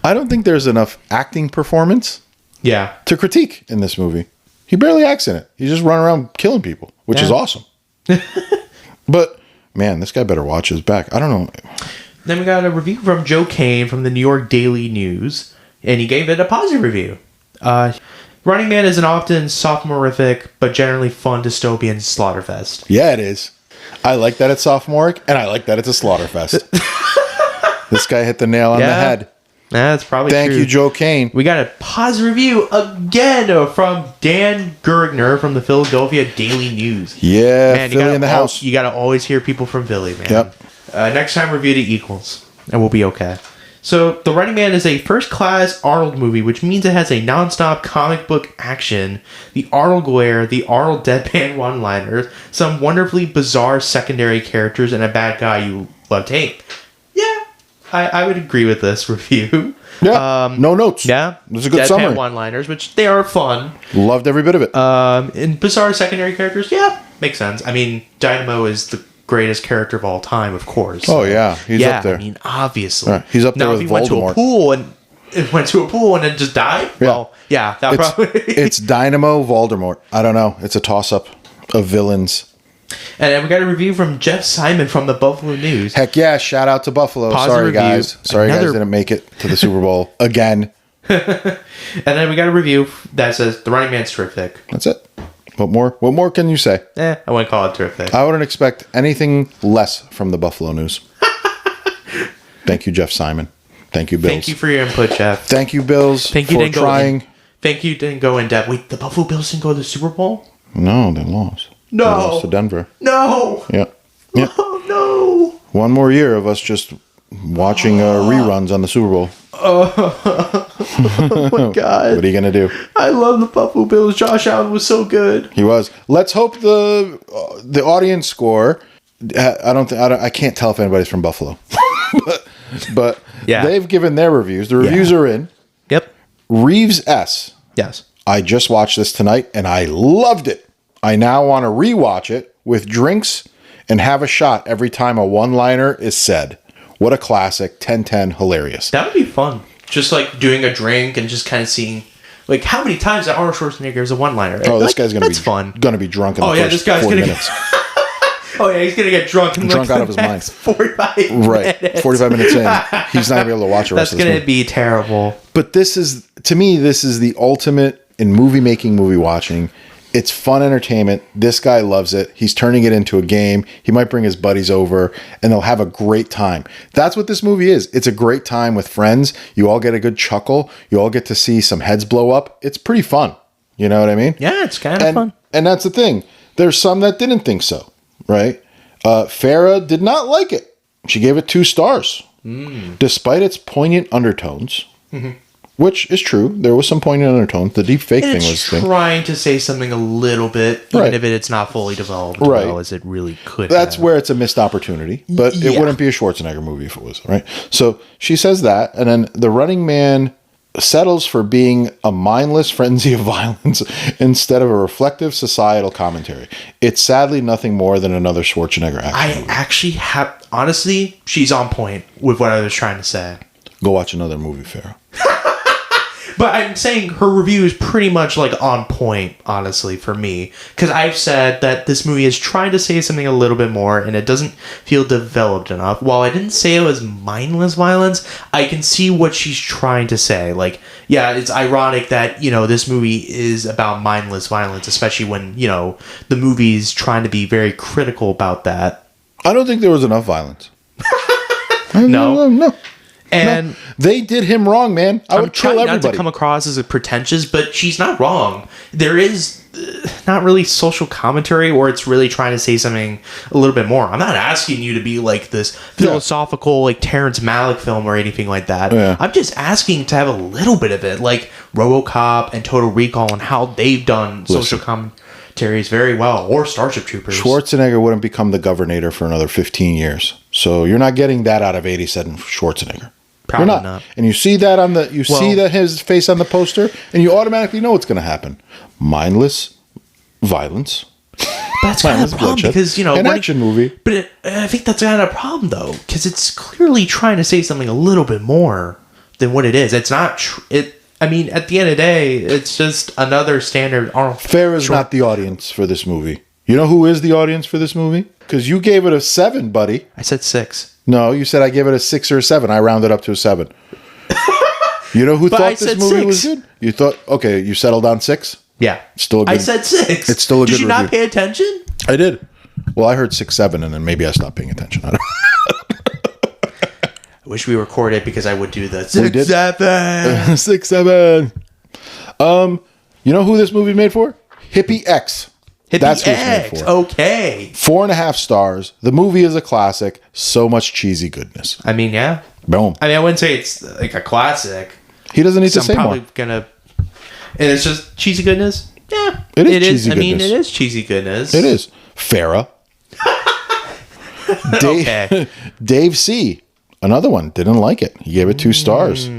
I don't think there's enough acting performance to critique in this movie. He barely acts in it. He's just running around killing people, which is awesome. But, man, this guy better watch his back. I don't know. Then we got a review from Joe Kane from the New York Daily News, and he gave it a positive review. Running Man is an often sophomorific, but generally fun dystopian slaughterfest. Yeah, it is. I like that it's sophomoric, and I like that it's a slaughterfest. This guy hit the nail on the head. That's probably true. Thank you, Joe Kane. We got a positive review again from Dan Gergner from the Philadelphia Daily News. Yeah, man, Philly in the house. You got to always hear people from Philly, man. Yep. Next time, review the equals, and we'll be okay. So, The Running Man is a first-class Arnold movie, which means it has a non-stop comic book action, the Arnold glare, the Arnold deadpan one-liners, some wonderfully bizarre secondary characters, and a bad guy you love to hate. Yeah, I would agree with this review. Yeah, no notes. Yeah. It was a good summary. One-liners, which they are fun. Loved every bit of it. And bizarre secondary characters, makes sense. I mean, Dynamo is the greatest character of all time, of course. Oh, yeah. He's up there. I mean, obviously. Right. He's up there with Voldemort. If he went to a pool and then just died, It's Dynamo Voldemort. I don't know. It's a toss-up of villains. And then we got a review from Jeff Simon from the Buffalo News. Heck yeah, shout out to Buffalo. Positive Sorry, review. guys. Sorry, guys didn't make it to the Super Bowl again. And then we got a review that says The Running Man's terrific. That's it. What more can you say? I wouldn't call it terrific. I wouldn't expect anything less from the Buffalo News. Thank you, Jeff Simon. Thank you, Bills. Thank you for your input, Jeff. Thank you, Bills, Thank you for trying. Thank you didn't go in depth. Wait, the Buffalo Bills didn't go to the Super Bowl? No, they lost. No. They lost to Denver. No. Yeah. Oh, no. One more year of us just watching reruns on the Super Bowl. Oh my God. What are you going to do? I love the Buffalo Bills. Josh Allen was so good. He was. Let's hope the audience score. I can't tell if anybody's from Buffalo, but yeah, they've given their reviews. The reviews are in. Yep. Reeves S. Yes. I just watched this tonight and I loved it. I now want to rewatch it with drinks and have a shot every time a one-liner is said. What a classic. 10-10. Hilarious. That would be fun. Just like doing a drink and just kind of seeing, like, how many times that Arnold Schwarzenegger is a one-liner. Oh, this like, guy's going to be drunk in the first 40 minutes. Oh, yeah, he's going to get drunk in drunk out of his mind. 45 right. minutes. 45 minutes in. He's not going to be able to watch the rest of this. That's going to be terrible. But this is the ultimate in movie watching. It's fun entertainment. This guy loves it. He's turning it into a game. He might bring his buddies over and they'll have a great time. That's what this movie is. It's a great time with friends. You all get a good chuckle. You all get to see some heads blow up. It's pretty fun. You know what I mean? Yeah, it's kind of fun. And that's the thing. There's some that didn't think so, right? Farrah did not like it. She gave it 2 stars. Despite its poignant undertones. Mm-hmm. Which is true. There was some poignant undertones. The deep fake thing was trying to say something a little bit, even if it's not fully developed as well as it really could. That's where it's a missed opportunity. But it wouldn't be a Schwarzenegger movie if it was, right? So she says that, and then The Running Man settles for being a mindless frenzy of violence instead of a reflective societal commentary. It's sadly nothing more than another Schwarzenegger action movie. I actually have... Honestly, she's on point with what I was trying to say. Go watch another movie, Farrah. But I'm saying her review is pretty much like on point, honestly, for me. Because I've said that this movie is trying to say something a little bit more and it doesn't feel developed enough. While I didn't say it was mindless violence, I can see what she's trying to say. Like, yeah, it's ironic that, this movie is about mindless violence, especially when, the movie's trying to be very critical about that. I don't think there was enough violence. No. And they did him wrong, man. I would kill everybody. Not to come across as a pretentious, but she's not wrong. There is not really social commentary, or it's really trying to say something a little bit more. I'm not asking you to be like this philosophical, like Terrence Malick film or anything like that. Yeah. I'm just asking to have a little bit of it, like RoboCop and Total Recall, and how they've done social commentaries very well, or Starship Troopers. Schwarzenegger wouldn't become the governor for another 15 years, so you're not getting that out of 87 Schwarzenegger. Probably not. And you see that see that his face on the poster, and you automatically know what's going to happen. Mindless violence. That's kind of a problem because, an action movie. But I think that's kind of a problem, though, because it's clearly trying to say something a little bit more than what it is. It's not... I mean, at the end of the day, it's just another standard... Farrah's not the audience for this movie. You know who is the audience for this movie? Because you gave it a 7, buddy. I said 6. No, you said I gave it a 6 or a 7. I rounded up to a 7. You know who thought this movie was good? You thought, okay, you settled on 6? Yeah. Still a good, I said 6. It's still a good review. Did you not pay attention? I did. Well, I heard 6, 7, and then maybe I stopped paying attention. I wish we recorded because I would do the 6, 7. 6, 7. You know who this movie made for? Hippie X. That's what it's made for. Okay. 4.5 stars. The movie is a classic. So much cheesy goodness. I mean, yeah. Boom. I mean, I wouldn't say it's like a classic. He doesn't need to say more. I'm probably gonna. And it's just cheesy goodness. Yeah, it is cheesy goodness. I mean, it is cheesy goodness. It is. Farrah. Dave C. Another one. Didn't like it. He gave it 2 stars.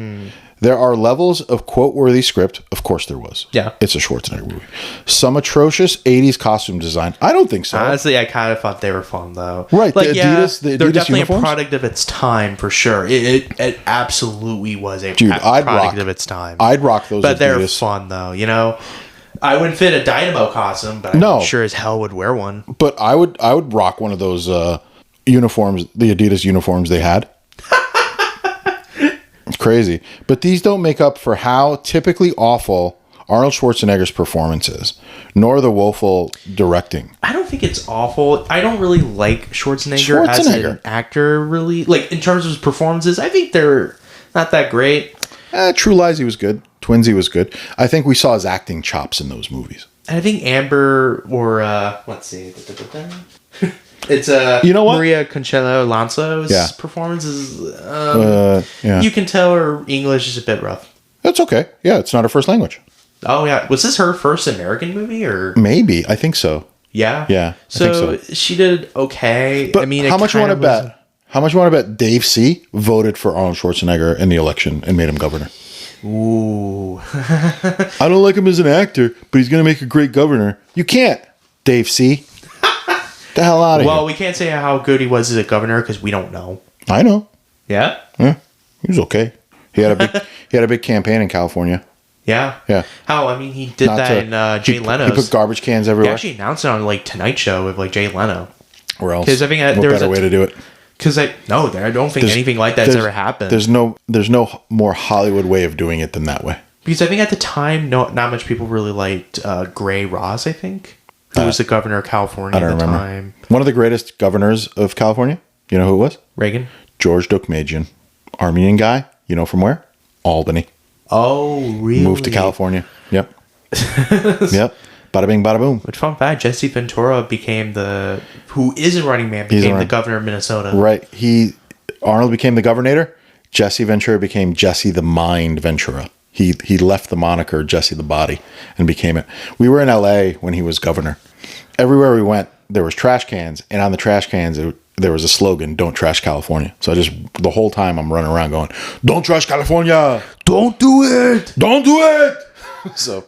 There are levels of quote-worthy script. Of course there was. Yeah. It's a Schwarzenegger movie. Some atrocious 80s costume design. I don't think so. Honestly, I kind of thought they were fun, though. Right. Like, the Adidas they're definitely uniforms? a product of its time, for sure. It absolutely was a product of its time. I'd rock those But Adidas. they're fun, though. I wouldn't fit a Dynamo costume, but I sure as hell would wear one. But I would rock one of those uniforms, the Adidas uniforms they had. It's crazy. But these don't make up for how typically awful Arnold Schwarzenegger's performance is, nor the woeful directing. I don't think it's awful. I don't really like Schwarzenegger as an actor, really. Like, in terms of his performances, I think they're not that great. True Lies, he was good. Twinsy was good. I think we saw his acting chops in those movies. I think Amber or, let's see. It's you know what? Maria Conchelo Alonso's performance is, you can tell her English is a bit rough. That's okay. Yeah, it's not her first language. Oh, yeah. Was this her first American movie? Or maybe. I think so. Yeah? Yeah. So she did okay. But I mean, how much you want to bet? How much you want to bet Dave C. voted for Arnold Schwarzenegger in the election and made him governor? Ooh. I don't like him as an actor, but he's going to make a great governor. You can't, Dave C. The hell out of here. Well, we can't say how good he was as a governor because we don't know. I know. Yeah? Yeah. He was okay. He had a big campaign in California. Yeah. Yeah. How? I mean, he did that in Jay Leno's. He put garbage cans everywhere. He actually announced it on like Tonight Show with like Jay Leno. Or else? Because I think what better way to do it? Because I don't think anything like that's ever happened. There's no more Hollywood way of doing it than that way. Because I think at the time, not much people really liked Gray Ross. I think who was the governor of California at the time. One of the greatest governors of California. You know who it was? Reagan. George Deukmejian, Armenian guy. You know from where? Albany. Oh, really? Moved to California. Yep. Yep. Bada bing, bada boom. But fun fact, Jesse Ventura became the governor of Minnesota. Right. Arnold became the governor. Jesse Ventura became Jesse the Mind Ventura. He left the moniker Jesse the Body and became it. We were in LA when he was governor. Everywhere we went, there was trash cans, and on the trash cans there was a slogan, "Don't trash California." So the whole time I'm running around going, "Don't trash California! Don't do it! Don't do it!" So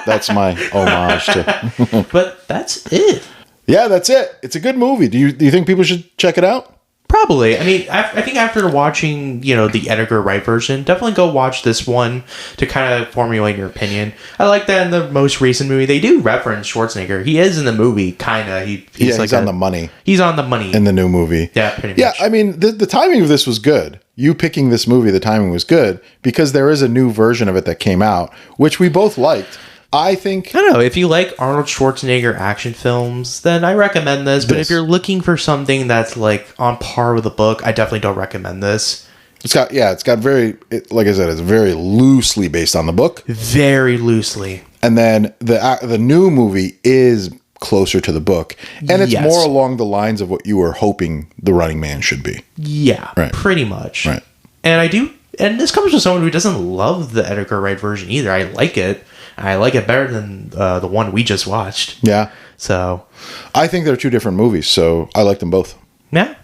that's my homage to. But that's it. Yeah, that's it. It's a good movie. Do you think people should check it out? Probably. I mean, I think after watching, the Edgar Wright version, definitely go watch this one to kind of formulate your opinion. I like that in the most recent movie. They do reference Schwarzenegger. He is in the movie, kind of. He's on the money. He's on the money. In the new movie. Yeah, pretty much. Yeah, I mean, the timing of this was good. You picking this movie, the timing was good because there is a new version of it that came out, which we both liked. I don't know. If you like Arnold Schwarzenegger action films, then I recommend this. But if you're looking for something that's like on par with the book, I definitely don't recommend this. It's got like I said, it's very loosely based on the book. Very loosely. And then the new movie is closer to the book, and it's more along the lines of what you were hoping The Running Man should be. Yeah, right. Pretty much. Right. And this comes from someone who doesn't love the Edgar Wright version either. I like it. I like it better than the one we just watched. Yeah. So. I think they're two different movies, so I like them both. Yeah.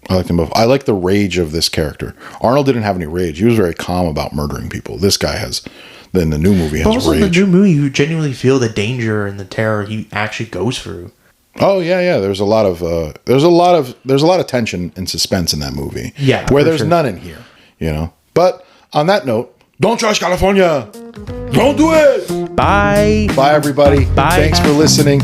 I like them both. I like the rage of this character. Arnold didn't have any rage. He was very calm about murdering people. This guy has, in the new movie, has rage. Also in the new movie, you genuinely feel the danger and the terror he actually goes through. Oh yeah. There's a lot of tension and suspense in that movie. Yeah. Where there's none in here, But on that note, don't trash California. Don't do it. Bye. Bye, everybody. Bye. Thanks for listening.